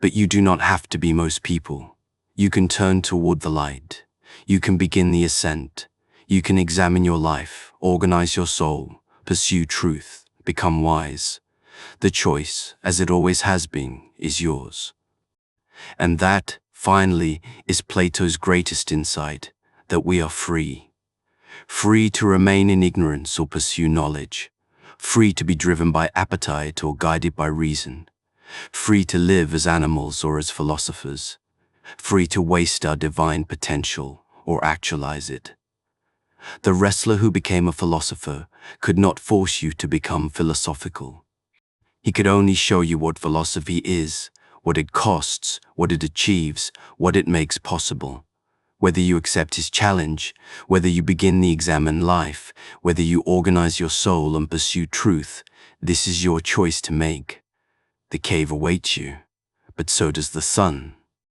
But you do not have to be most people. You can turn toward the light. You can begin the ascent. You can examine your life, organize your soul, pursue truth, become wise. The choice, as it always has been, is yours. And that, finally, is Plato's greatest insight, that we are free. Free to remain in ignorance or pursue knowledge. Free to be driven by appetite or guided by reason. Free to live as animals or as philosophers. Free to waste our divine potential or actualize it. The wrestler who became a philosopher could not force you to become philosophical. He could only show you what philosophy is, what it costs, what it achieves, what it makes possible. Whether you accept his challenge, whether you begin the examine life, whether you organize your soul and pursue truth, this is your choice to make. The cave awaits you, but so does the sun.